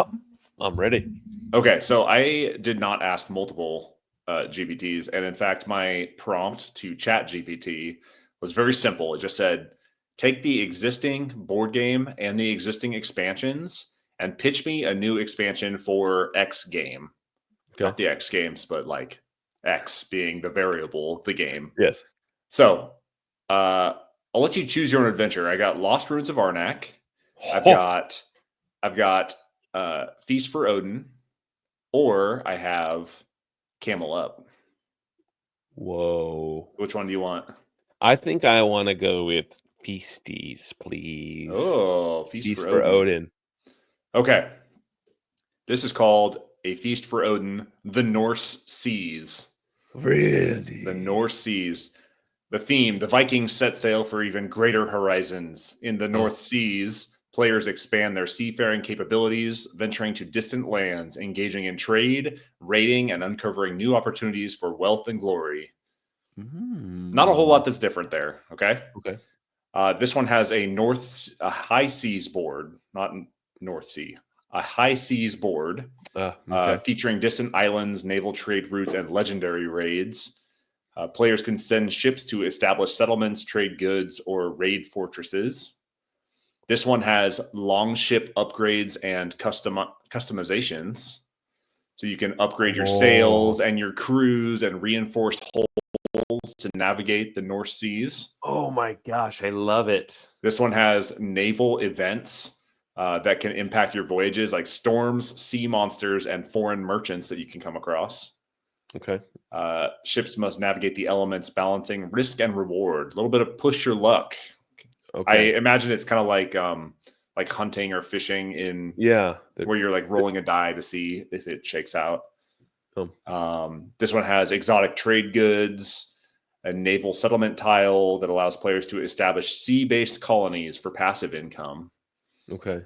I'm ready. Okay, so I did not ask multiple GPTs, and in fact, my prompt to Chat GPT was very simple. It just said, "Take the existing board game and the existing expansions, and pitch me a new expansion for X game." Okay. Not the X games, but like X being the variable, the game. Yes. So, I'll let you choose your own adventure. I got Lost Ruins of Arnak. I've Oh, got, I've got Feast for Odin, or I have Camel Up. whoa. Which one do you want? I think I want to go with Feasties, please. Oh, Feast Feast for for Odin. Odin. Okay. This is called A Feast for Odin, the Norse Seas. Really? The North Seas. The theme: the Vikings set sail for even greater horizons. In the Oh, North Seas, players expand their seafaring capabilities, venturing to distant lands, engaging in trade, raiding, and uncovering new opportunities for wealth and glory. Not a whole mm. lot that's different there. Okay. Okay. This one has a high seas board, not North Sea, a high seas board, Okay. featuring distant islands, naval trade routes, and legendary raids. Players can send ships to establish settlements, trade goods, or raid fortresses. This one has long ship upgrades and customizations. So you can upgrade your Oh. sails and your crews and reinforced hulls to navigate the North Seas. Oh my gosh, I love it. This one has naval events that can impact your voyages, like storms, sea monsters, and foreign merchants that you can come across. Okay. Ships must navigate the elements, balancing risk and reward. A little bit of push your luck. I Okay. imagine it's kind of like hunting or fishing in Yeah. where you're like rolling a die to see if it shakes out. Oh, This one has exotic trade goods, a naval settlement tile that allows players to establish sea-based colonies for passive income, okay.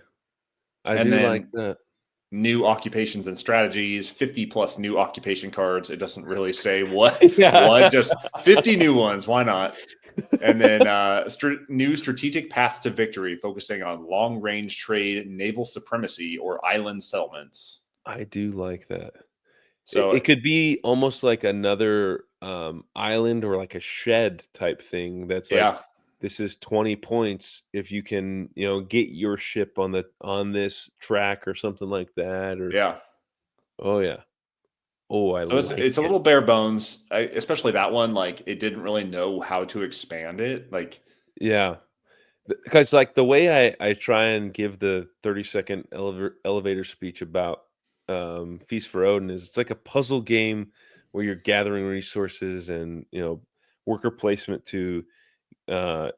I and do like then that. new occupations and strategies, 50 plus new occupation cards. It doesn't really say what, Yeah. just 50 new ones. Why not? And then new strategic paths to victory, focusing on long range trade, naval supremacy, or island settlements. I do like that. It So, could be almost like another island or like a shed type thing that's like yeah, this is 20 points if you can, get your ship on this track or something like that or yeah. oh yeah. Oh, I So like it's a it. little bare bones, especially that one. Like it didn't really know how to expand it. Like, Yeah. Because like the way I try and give the 30-second elevator speech about Feast for Odin is it's like a puzzle game where you're gathering resources and worker placement to uh,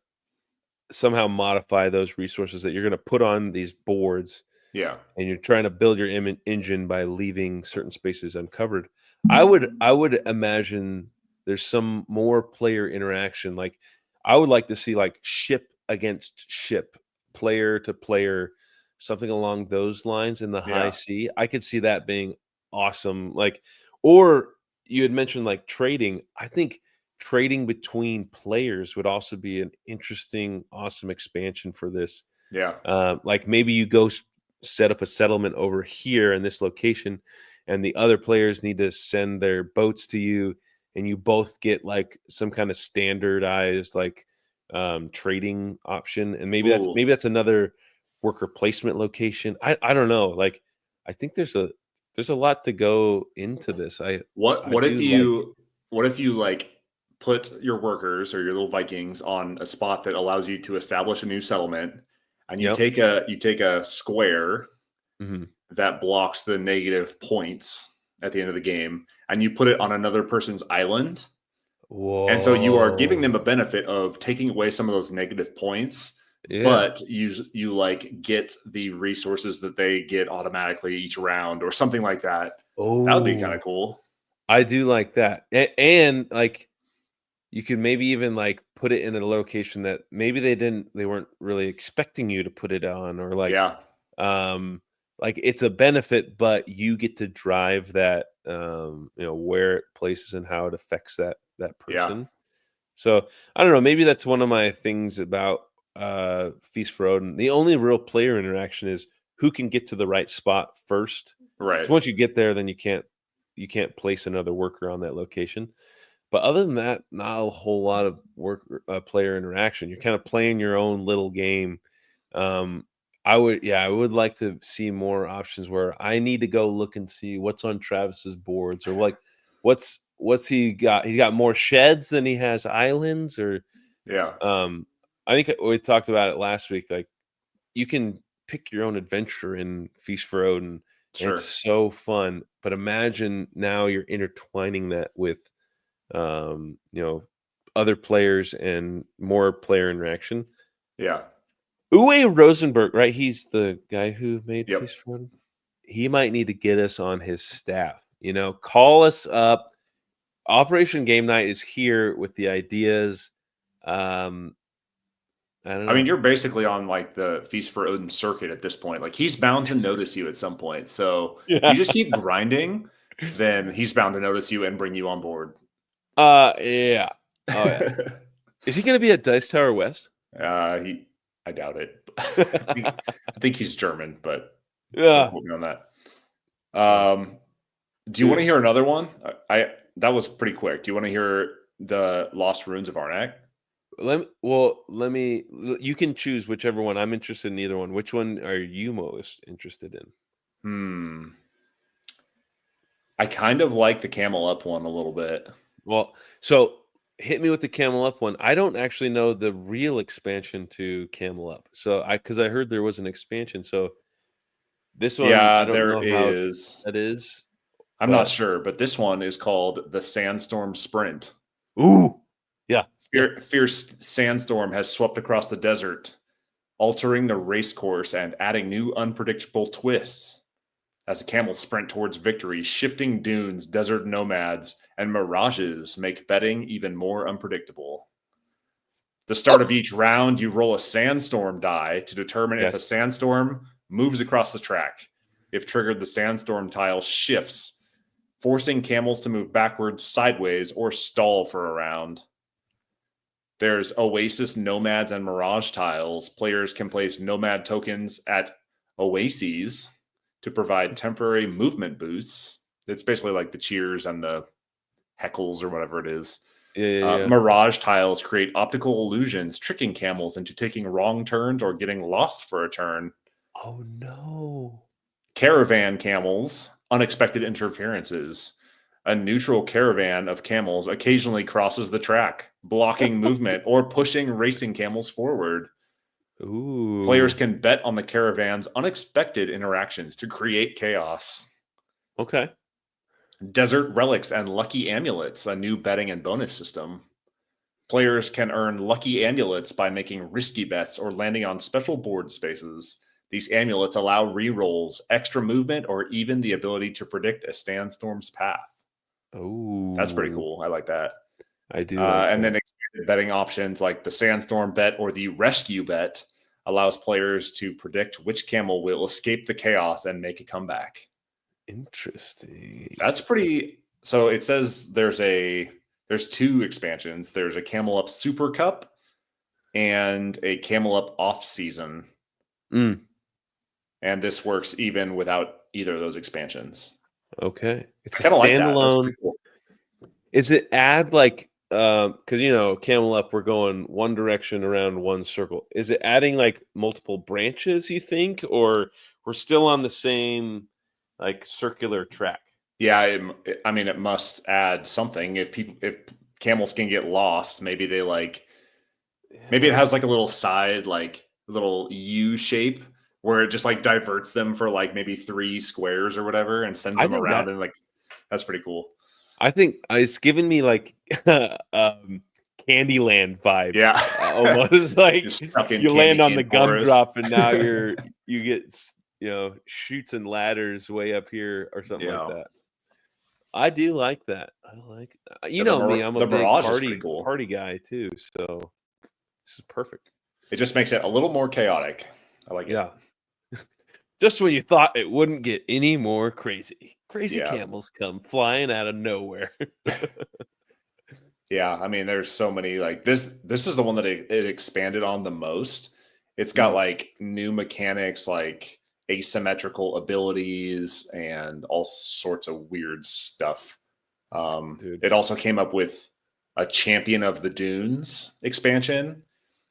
somehow modify those resources that you're going to put on these boards, yeah, and you're trying to build your engine by leaving certain spaces uncovered. I would imagine there's some more player interaction. Like I would like to see like ship against ship, player to player, something along those lines in the high Yeah. C. I could see that being awesome. Like, or you had mentioned like trading. I think trading between players would also be an interesting, awesome expansion for this. Yeah. Like maybe you go set up a settlement over here in this location, and the other players need to send their boats to you, and you both get like some kind of standardized like trading option, and Ooh. maybe that's another worker placement location. I don't know. Like I think there's a lot to go into this. What I what if do like. you like put your workers or your little Vikings on a spot that allows you to establish a new settlement, and Yep. you take a square Hmm. that blocks the negative points at the end of the game, and you put it on another person's island. And so you are giving them a Whoa. benefit of taking away some of those negative points, Yeah. but you like get the resources that they get automatically each round or something like that. That would be kind Oh, of cool. I do like that. And like you could maybe even like put it in a location that maybe they weren't really expecting you to put it on, or Yeah. like it's a benefit, but you get to drive that where it places and how it affects that Yeah. person. So I don't know, maybe that's one of my things about Feast for Odin. The only real player interaction is who can get to the right spot first. Because Right. once you get there, then you can't place another worker on that location. But other than that, not a whole lot of work player interaction. You're kind of playing your own little game. Um, I would like to see more options where I need to go look and see what's on Travis's boards, or like what's he got? He got more sheds than he has islands, or Yeah. um, I think we talked about it last week. Like you can pick your own adventure in Feast for Odin, and it's Sure. so fun. But imagine now you're intertwining that with um, you know, other players and more player interaction. Yeah. Uwe Rosenberg, right? He's the guy who made Yep. Feast for Odin. He might need to get us on his staff. Call us up. Operation Game Night is here with the ideas. Um, I don't I mean, know. you're basically on like the Feast for Odin circuit at this point. Like he's bound to notice you at some point. So if you Yeah. just keep grinding, then he's bound to notice you and bring you on board. Yeah. Oh yeah. Is he going to be at Dice Tower West? He, I doubt it. I think he's German, but don't Yeah. quote me on that. Oh, Do you want to dude. hear another one? I that was pretty quick. Do you want to hear the Lost Ruins of Arnak? You can choose whichever one. I'm interested in either one. Which one are you most interested in? Hmm. I kind of like the Camel Up one a little bit. Well, so hit me with the Camel Up one. I don't actually know the real expansion to Camel Up. So because I heard there was an expansion. So this one, I Yeah, don't there know how is. that is, I'm not but sure, but this one is called the Sandstorm Sprint. ooh, yeah, yeah. Fierce sandstorm has swept across the desert, altering the race course and adding new unpredictable twists. As the camels sprint towards victory, shifting dunes, desert nomads, and mirages make betting even more unpredictable. The start of each round, you roll a sandstorm die to determine if a Yes. sandstorm moves across the track. If triggered, the sandstorm tile shifts, forcing camels to move backwards, sideways, or stall for a round. There's Oasis, Nomads, and Mirage tiles. Players can place Nomad tokens at Oases to provide temporary movement boosts. It's basically like the cheers and the heckles or whatever it is. Yeah, yeah, yeah. Mirage tiles create optical illusions, tricking camels into taking wrong turns or getting lost for a turn. Oh no. Caravan camels, unexpected interferences. A neutral caravan of camels occasionally crosses the track, blocking movement or pushing racing camels forward. Players Ooh. can bet on the caravan's unexpected interactions to create chaos. Okay. Desert relics and lucky amulets, a new betting and bonus system. Players can earn lucky amulets by making risky bets or landing on special board spaces. These amulets allow rerolls, extra movement, or even the ability to predict a sandstorm's path. That's pretty Oh, cool. I like that. I do like And that. then expanded betting options like the sandstorm bet or the rescue bet allows players to predict which camel will escape the chaos and make a comeback. Interesting. That's pretty. So it says there's 2 expansions. There's a Camel Up Super Cup and a Camel Up Off Season. Mm. And this works even without either of those expansions. Okay. It's I kind of like that. That's pretty cool. Is it add like because Camel Up, we're going one direction around one circle. Is it adding like multiple branches, you think, or we're still on the same like circular track? Yeah, it must add something. If camels can get lost, maybe it has like a little side, like little U shape where it just like diverts them for like maybe 3 squares or whatever and sends them around, and like that's pretty cool. I think it's giving me like Candyland vibes. Yeah, almost like you land on the gumdrop and now you get chutes and ladders way up here or something like that. I do like that. I like me. I'm a big party guy too, so this is perfect. It just makes it a little more chaotic. I like it. Yeah. Just when you thought it wouldn't get any more crazy. Crazy camels come flying out of nowhere. Yeah, I mean, there's so many like this. This is the one that it expanded on the most. It's got like new mechanics, like asymmetrical abilities, and all sorts of weird stuff. It also came up with a Champion of the Dunes expansion,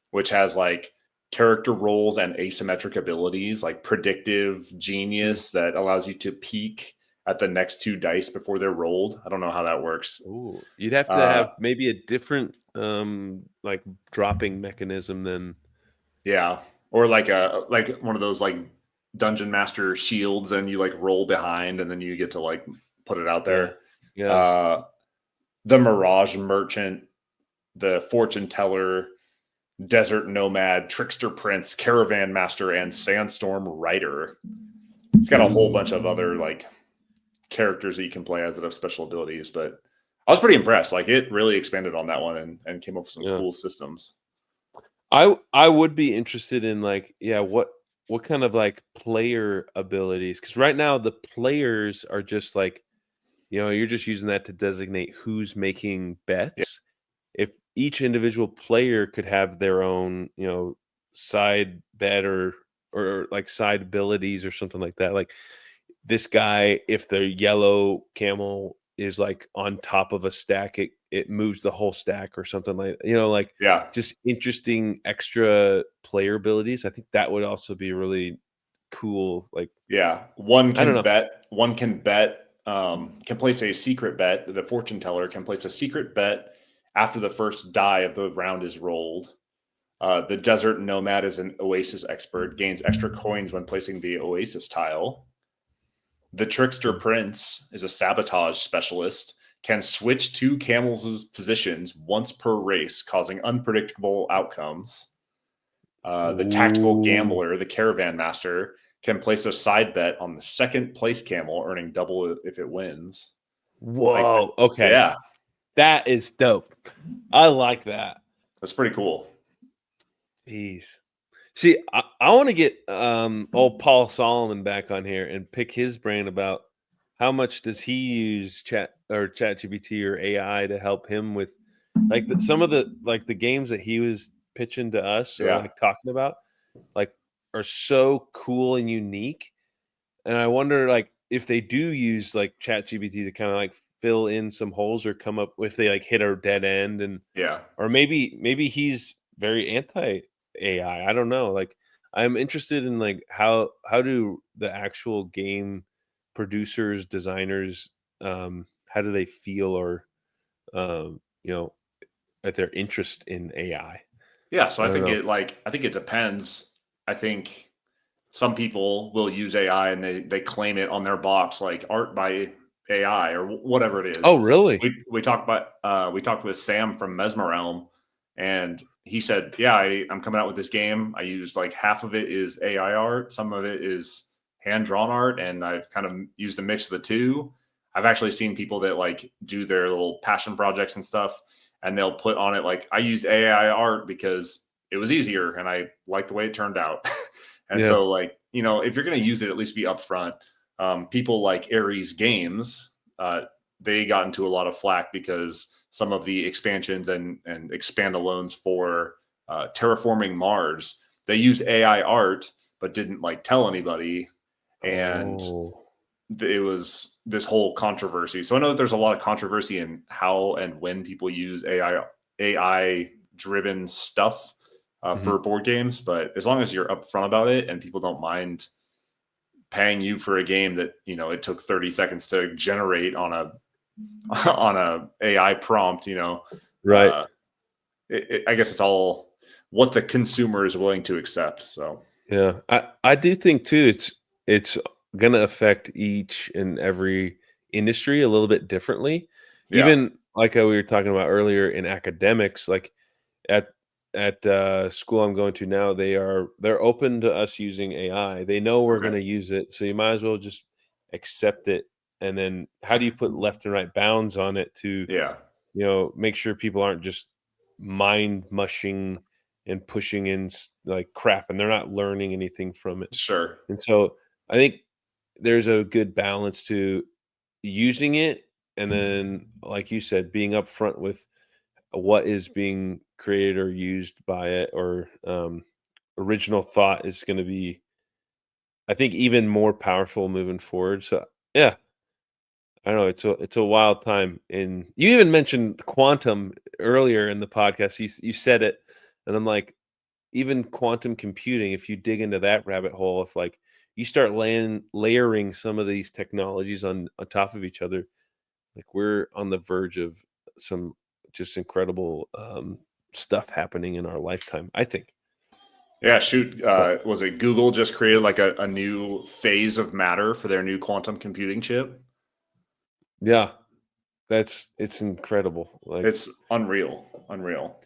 which has like character roles and asymmetric abilities, like predictive genius that allows you to peek at the next 2 dice before they're rolled. I don't know how that works. Ooh, you'd have to have maybe a different like dropping mechanism than or like one of those like dungeon master shields, and you like roll behind and then you get to like put it out there. The Mirage Merchant, the Fortune Teller, Desert Nomad, Trickster Prince, Caravan Master, and Sandstorm Rider. It's got a whole bunch of other like characters that you can play as that have special abilities, but I was pretty impressed. Like it really expanded on that one and came up with some cool systems. I would be interested in like what kind of like player abilities, because right now the players are just like you're just using that to designate who's making bets. If each individual player could have their own side bet or like side abilities or something like that, like this guy, if the yellow camel is like on top of a stack, it moves the whole stack or something like just interesting extra player abilities. I think that would also be really cool. Like one can bet, can place a secret bet. The fortune teller can place a secret bet after the first die of the round is rolled. The desert nomad is an oasis expert, gains extra coins when placing the oasis tile. The trickster prince is a sabotage specialist, can switch 2 camels' positions once per race, causing unpredictable outcomes. The tactical gambler, the caravan master, can place a side bet on the second place camel, earning double if it wins. Whoa. Okay. Yeah. That is dope. I like that. That's pretty cool. Jeez. See, I want to get old Paul Solomon back on here and pick his brain about how much does he use ChatGPT or AI to help him with like some of the games that he was pitching to us or like talking about like are so cool and unique. And I wonder like if they do use like ChatGPT to kind of like fill in some holes or come up if they like hit a dead end and or maybe he's very anti AI. I don't know. Like I'm interested in like how do the actual game producers, designers, how do they feel or at their interest in AI? Yeah, so I think it depends. I think some people will use AI and they claim it on their box like art by AI or whatever it is. Oh, really? We talked with Sam from Mesmerelm, and he said, "Yeah, I'm coming out with this game. I use like half of it is AI art, some of it is hand drawn art, and I've kind of used a mix of the two." I've actually seen people that like do their little passion projects and stuff, and they'll put on it like I used AI art because it was easier, and I liked the way it turned out. And Yeah. so, like, you know, if you're going to use it, at least be upfront. People like Ares Games, they got into a lot of flack because some of the expansions and expandalones for terraforming Mars, they used AI art, but didn't like tell anybody. And it was this whole controversy. So I know that there's a lot of controversy in how and when people use AI driven stuff for board games, but as long as you're upfront about it and people don't mind paying you for a game that, you know, it took 30 seconds to generate on a AI prompt, you know, right. I guess it's all what the consumer is willing to accept. So yeah, I do think too it's going to affect each and every industry a little bit differently. yeah, Even like we were talking about earlier in academics, like at school I'm going to now, they're open to us using AI. They know we're going to use it, so you might as well just accept it. And then how do you put left and right bounds on it to, yeah, you know, make sure people aren't just mind mushing and pushing in like crap and they're not learning anything from it. sure, And so I think there's a good balance to using it and then, like you said, being upfront with what is being created or used by it, or original thought is going to be, I think, even more powerful moving forward. So yeah, I don't know. It's a wild time. And you even mentioned quantum earlier in the podcast. You said it, and I'm like, even quantum computing. If you dig into that rabbit hole, if like you start layering some of these technologies on top of each other, like we're on the verge of some just incredible stuff happening in our lifetime, I think. yeah. Shoot, But was it Google just created like a new phase of matter for their new quantum computing chip? yeah, it's incredible. Like, It's unreal, unreal.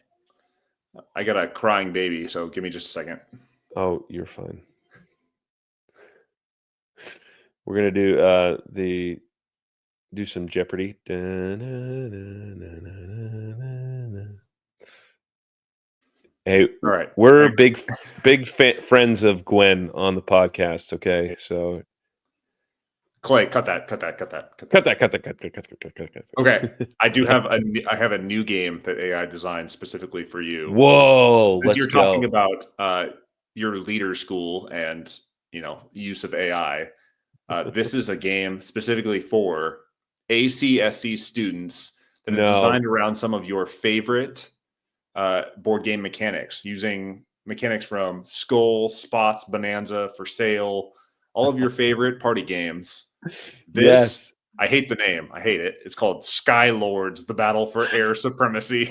I got a crying baby, so give me just a second. oh, you're fine. We're gonna do some Jeopardy. Hey, All right, we're big friends of Gwen on the podcast. Okay, so Clay, cut that, cut that, cut that, cut cut that. that. Okay, I do have I have a new game that AI designed specifically for you. Whoa, As let's you're talking go. about your leader school and, you know, use of AI, this is a game specifically for ACSC students that is No. designed around some of your favorite board game mechanics, using mechanics from Skull, Spots, Bonanza, For Sale, all of your favorite party games. This, Yes. I hate the name. I hate it. It's called Sky Lords: The Battle for Air Supremacy.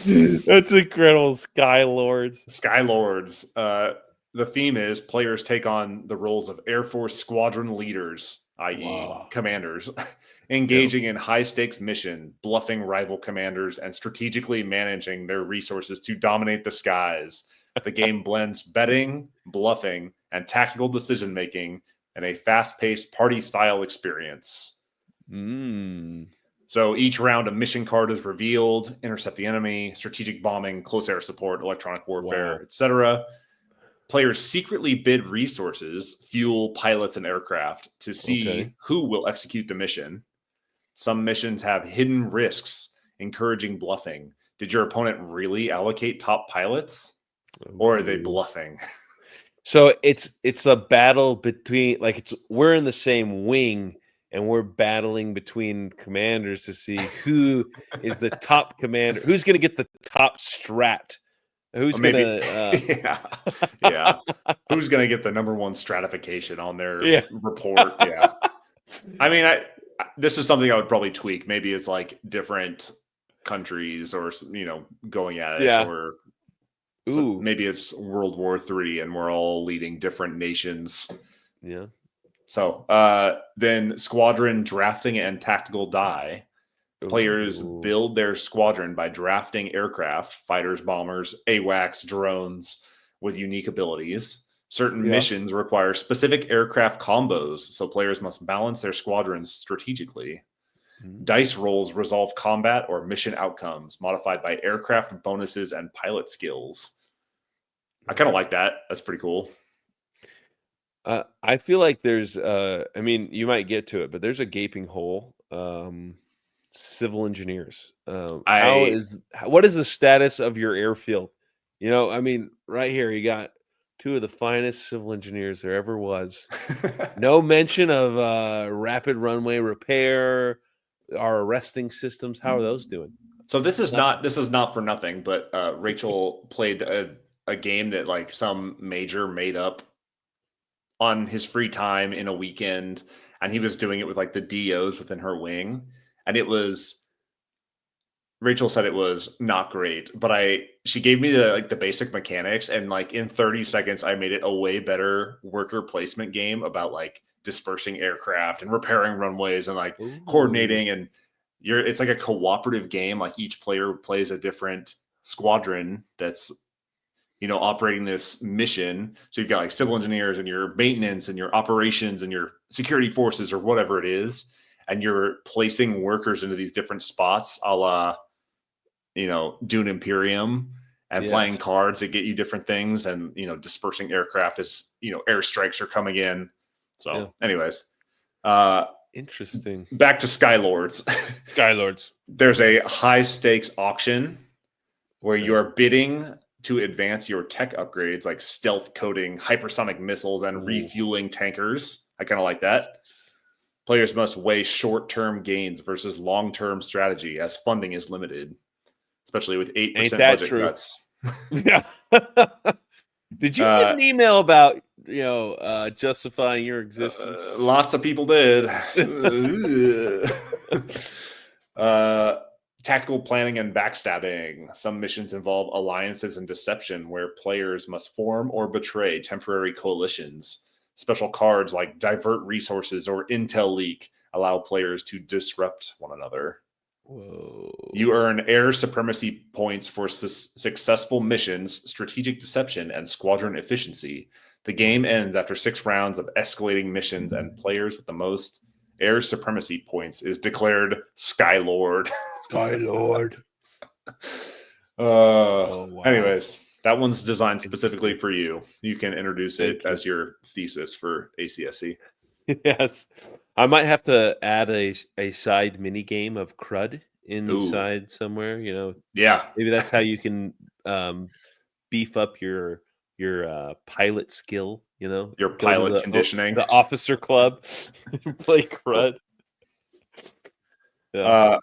That's incredible. Sky Lords. Sky Lords. The theme is players take on the roles of Air Force squadron leaders, i.e., Wow. commanders, Yeah. engaging in high stakes mission, bluffing rival commanders, and strategically managing their resources to dominate the skies. The game blends betting, bluffing, and tactical decision making in a fast paced party style experience. Mm. So each round, a mission card is revealed: intercept the enemy, strategic bombing, close air support, electronic warfare, Wow. etc. Players secretly bid resources, fuel, pilots, and aircraft to Okay. see who will execute the mission. Some missions have hidden risks, encouraging bluffing. Did your opponent really allocate top pilots, or are they Ooh. bluffing? So it's a battle between, like, we're in the same wing and we're battling between commanders to see who is the top commander, who's gonna get the top strat. Who's Maybe, gonna yeah, yeah. Who's going to get the number one stratification on their yeah. report? Yeah. I mean, this is something I would probably tweak. Maybe it's like different countries, or, you know, going at it, Yeah. or Ooh. maybe it's World War III and we're all leading different nations. Yeah. So then squadron drafting and tactical die. Players Ooh. build their squadron by drafting aircraft, fighters, bombers, AWACS, drones with unique abilities. Certain Yeah. missions require specific aircraft combos, so players must balance their squadrons strategically. Dice rolls resolve combat or mission outcomes, modified by aircraft bonuses and pilot skills. I kind of like that. That's pretty cool. I feel like there's, I mean, you might get to it, but there's a gaping hole. Civil engineers. What is the status of your airfield? You know, I mean, right here, you got two of the finest civil engineers there ever was. No mention of rapid runway repair, our arresting systems. How are those doing? So this is not for nothing, but Rachel played a game that like some major made up on his free time in a weekend, and he was doing it with like the DOs within her wing, and it was Rachel said it was not great, but she gave me the basic mechanics, and like in 30 seconds I made it a way better worker placement game about like dispersing aircraft and repairing runways and like coordinating, and it's like a cooperative game. Like each player plays a different squadron that's operating this mission. So you've got like civil engineers and your maintenance and your operations and your security forces or whatever it is. And you're placing workers into these different spots, a la, Dune Imperium, and playing cards that get you different things, and, dispersing aircraft as, airstrikes are coming in. So anyways, interesting. Back to Skylords. Skylords. There's a high stakes auction where you are bidding to advance your tech upgrades, like stealth coating, hypersonic missiles, and refueling tankers. I kind of like that. Players must weigh short-term gains versus long-term strategy, as funding is limited, especially with 8% budget cuts. Yeah. Did you get an email about justifying your existence? Lots of people did. Tactical planning and backstabbing. Some missions involve alliances and deception, where players must form or betray temporary coalitions. Special cards like divert resources or intel leak allow players to disrupt one another. Whoa. You earn air supremacy points for successful missions, strategic deception, and squadron efficiency. The game ends after 6 rounds of escalating missions, and players with the most air supremacy points is declared Skylord. Skylord. Wow. Anyways, that one's designed specifically for you. You can introduce it as your thesis for ACSC. Yes. I might have to add a side mini game of crud inside somewhere, Yeah. Maybe that's how you can beef up your pilot skill, Your pilot conditioning. The officer club. Play crud. Yeah.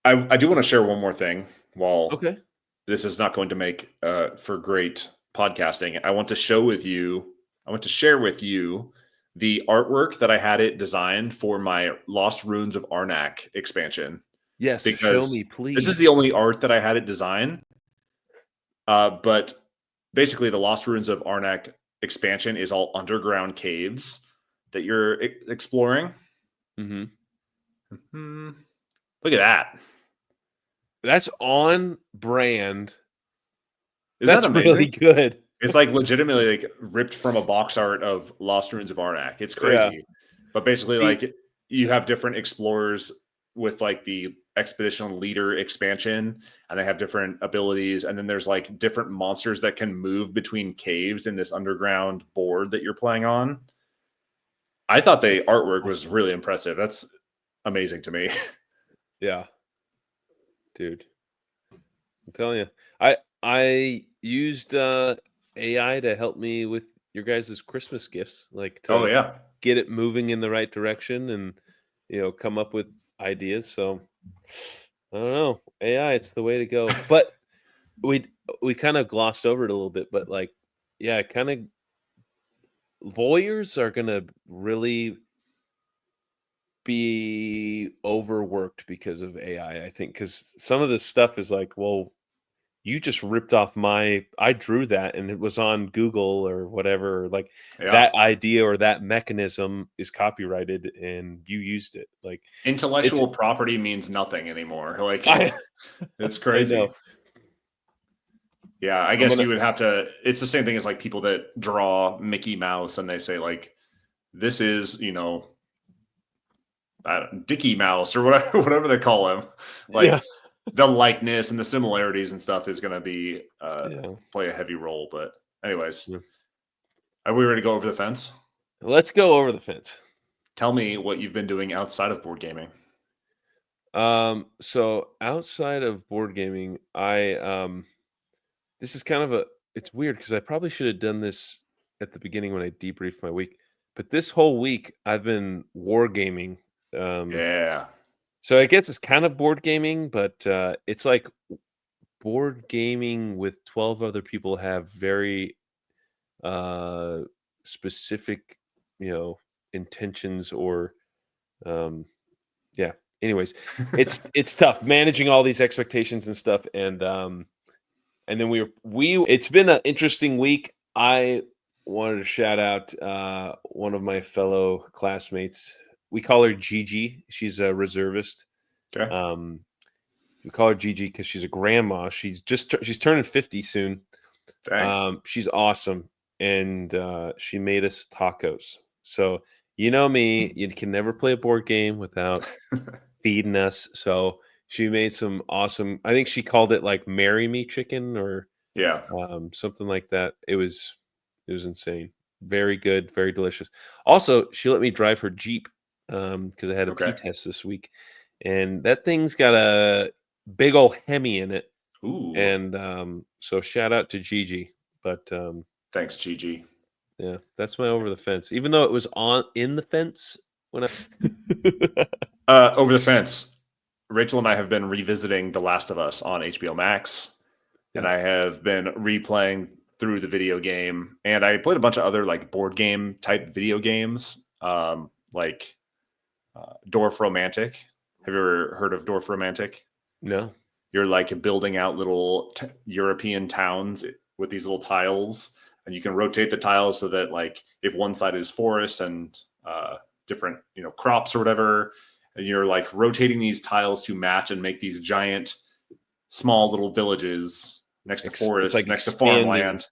I do want to share one more thing. While this is not going to make for great podcasting, I want to share with you the artwork that I had it designed for my Lost Runes of Arnak expansion. Yes, show me, please. This is the only art that I had it designed. But basically, the Lost Runes of Arnak expansion is all underground caves that you're exploring. Mm-hmm. Look at that. That's on brand. That's amazing? Really good. It's like legitimately like ripped from a box art of Lost Runes of Arnak. It's crazy. Yeah. But basically, like, you have different explorers with like the expedition leader expansion, and they have different abilities. And then there's like different monsters that can move between caves in this underground board that you're playing on. I thought the artwork was really impressive. That's amazing to me. Yeah. Dude. I'm telling you. I used AI to help me with your guys' Christmas gifts, like to get it moving in the right direction and come up with ideas. So I don't know, AI, it's the way to go. But we kind of glossed over it a little bit, but like, yeah, kind of lawyers are gonna really be overworked because of AI, I think, because some of this stuff is like, well, you just ripped off I drew that and it was on Google or whatever. Like that idea or that mechanism is copyrighted and you used it. Like intellectual property means nothing anymore. Like it's crazy. Yeah, I guess you would have to. It's the same thing as like people that draw Mickey Mouse and they say like, this is, Dickie Mouse or whatever they call him. Like the likeness and the similarities and stuff is going to be play a heavy role. But anyways, are we ready to go over the fence? Let's go over the fence. Tell me what you've been doing outside of board gaming. So outside of board gaming, this is kind of it's weird because I probably should have done this at the beginning when I debriefed my week, but this whole week I've been wargaming. So I guess it's kind of board gaming, but it's like board gaming with 12 other people have very specific, intentions or anyways, it's tough managing all these expectations and stuff, and then it's been an interesting week. I wanted to shout out one of my fellow classmates. We call her Gigi. She's a reservist. Okay. We call her Gigi because she's a grandma. She's turning 50 soon. Dang. She's awesome, and she made us tacos. So you know me, you can never play a board game without feeding us. So she made some awesome. I think she called it like "Marry Me" chicken or something like that. It was insane. Very good, very delicious. Also, she let me drive her Jeep because I had a P-test this week, and that thing's got a big old Hemi in it. Ooh. And so shout out to Gigi. But thanks, Gigi. Yeah, that's my over the fence. Even though it was in the fence when over the fence. Rachel and I have been revisiting The Last of Us on HBO Max, and I have been replaying through the video game, and I played a bunch of other like board game type video games, like Dorf Romantic. Have you ever heard of Dorf Romantic? No. You're like building out little European towns with these little tiles, and you can rotate the tiles so that like if one side is forest and different crops or whatever, and you're like rotating these tiles to match and make these giant small little villages next to forests, like next to farmland.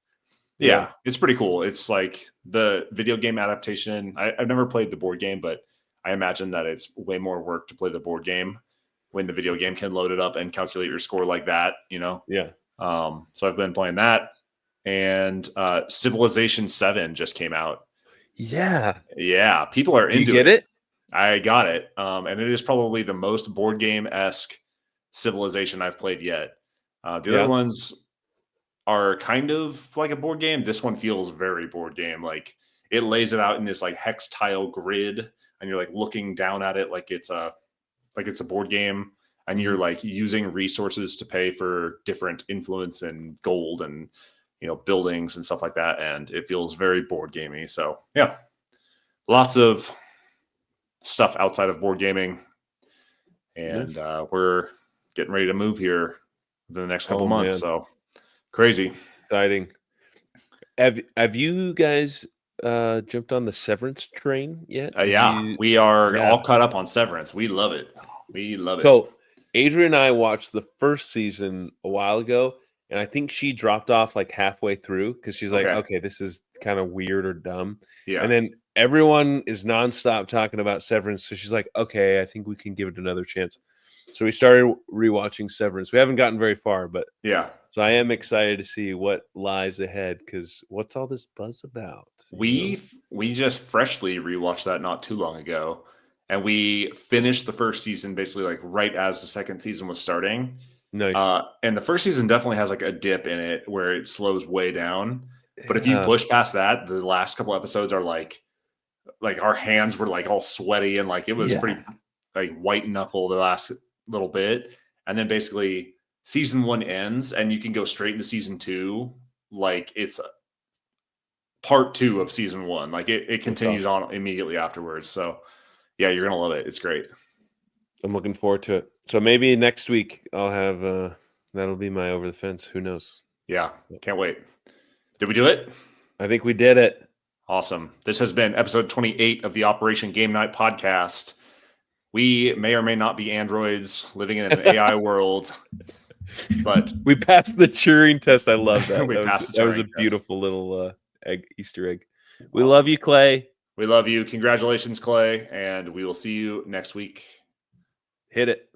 Yeah, it's pretty cool. It's like the video game adaptation. I've never played the board game, but I imagine that it's way more work to play the board game when the video game can load it up and calculate your score like that, Yeah. So I've been playing that, and Civilization 7 just came out. Yeah. Yeah. People are into it. You get it? I got it. And it is probably the most board game-esque Civilization I've played yet. The other ones are kind of like a board game. This one feels very board game. Like it lays it out in this like hex tile grid, and you're like looking down at it like it's a board game, and you're like using resources to pay for different influence and gold and buildings and stuff like that, and it feels very board gamey. So yeah, lots of stuff outside of board gaming, and we're getting ready to move here within the next couple months. Man. So crazy, exciting. Have you guys jumped on the Severance train yet? We are all caught up on Severance. We love it. So Adrian and I watched the first season a while ago, and I think she dropped off like halfway through because she's like, okay, this is kind of weird or dumb. Yeah. And then everyone is nonstop talking about Severance, so she's like, okay, I think we can give it another chance. So we started rewatching Severance. We haven't gotten very far, but so I am excited to see what lies ahead, because what's all this buzz about? We just freshly rewatched that not too long ago, and we finished the first season basically like right as the second season was starting. Nice. And the first season definitely has like a dip in it where it slows way down. But if you push past that, the last couple episodes are like our hands were like all sweaty, and like it was pretty like white knuckle the last little bit. And then basically season 1 ends and you can go straight into season 2. Like it's part 2 of season 1. Like it continues on immediately afterwards. So yeah, you're going to love it. It's great. I'm looking forward to it. So maybe next week I'll have that'll be my over the fence. Who knows? Yeah. Can't wait. Did we do it? I think we did it. Awesome. This has been episode 28 of the Operation Game Night podcast. We may or may not be androids living in an AI world, but we passed the Turing test. I love that. That was a beautiful little Easter egg. We awesome. Love you, Clay. We love you. Congratulations, Clay. And we will see you next week. Hit it.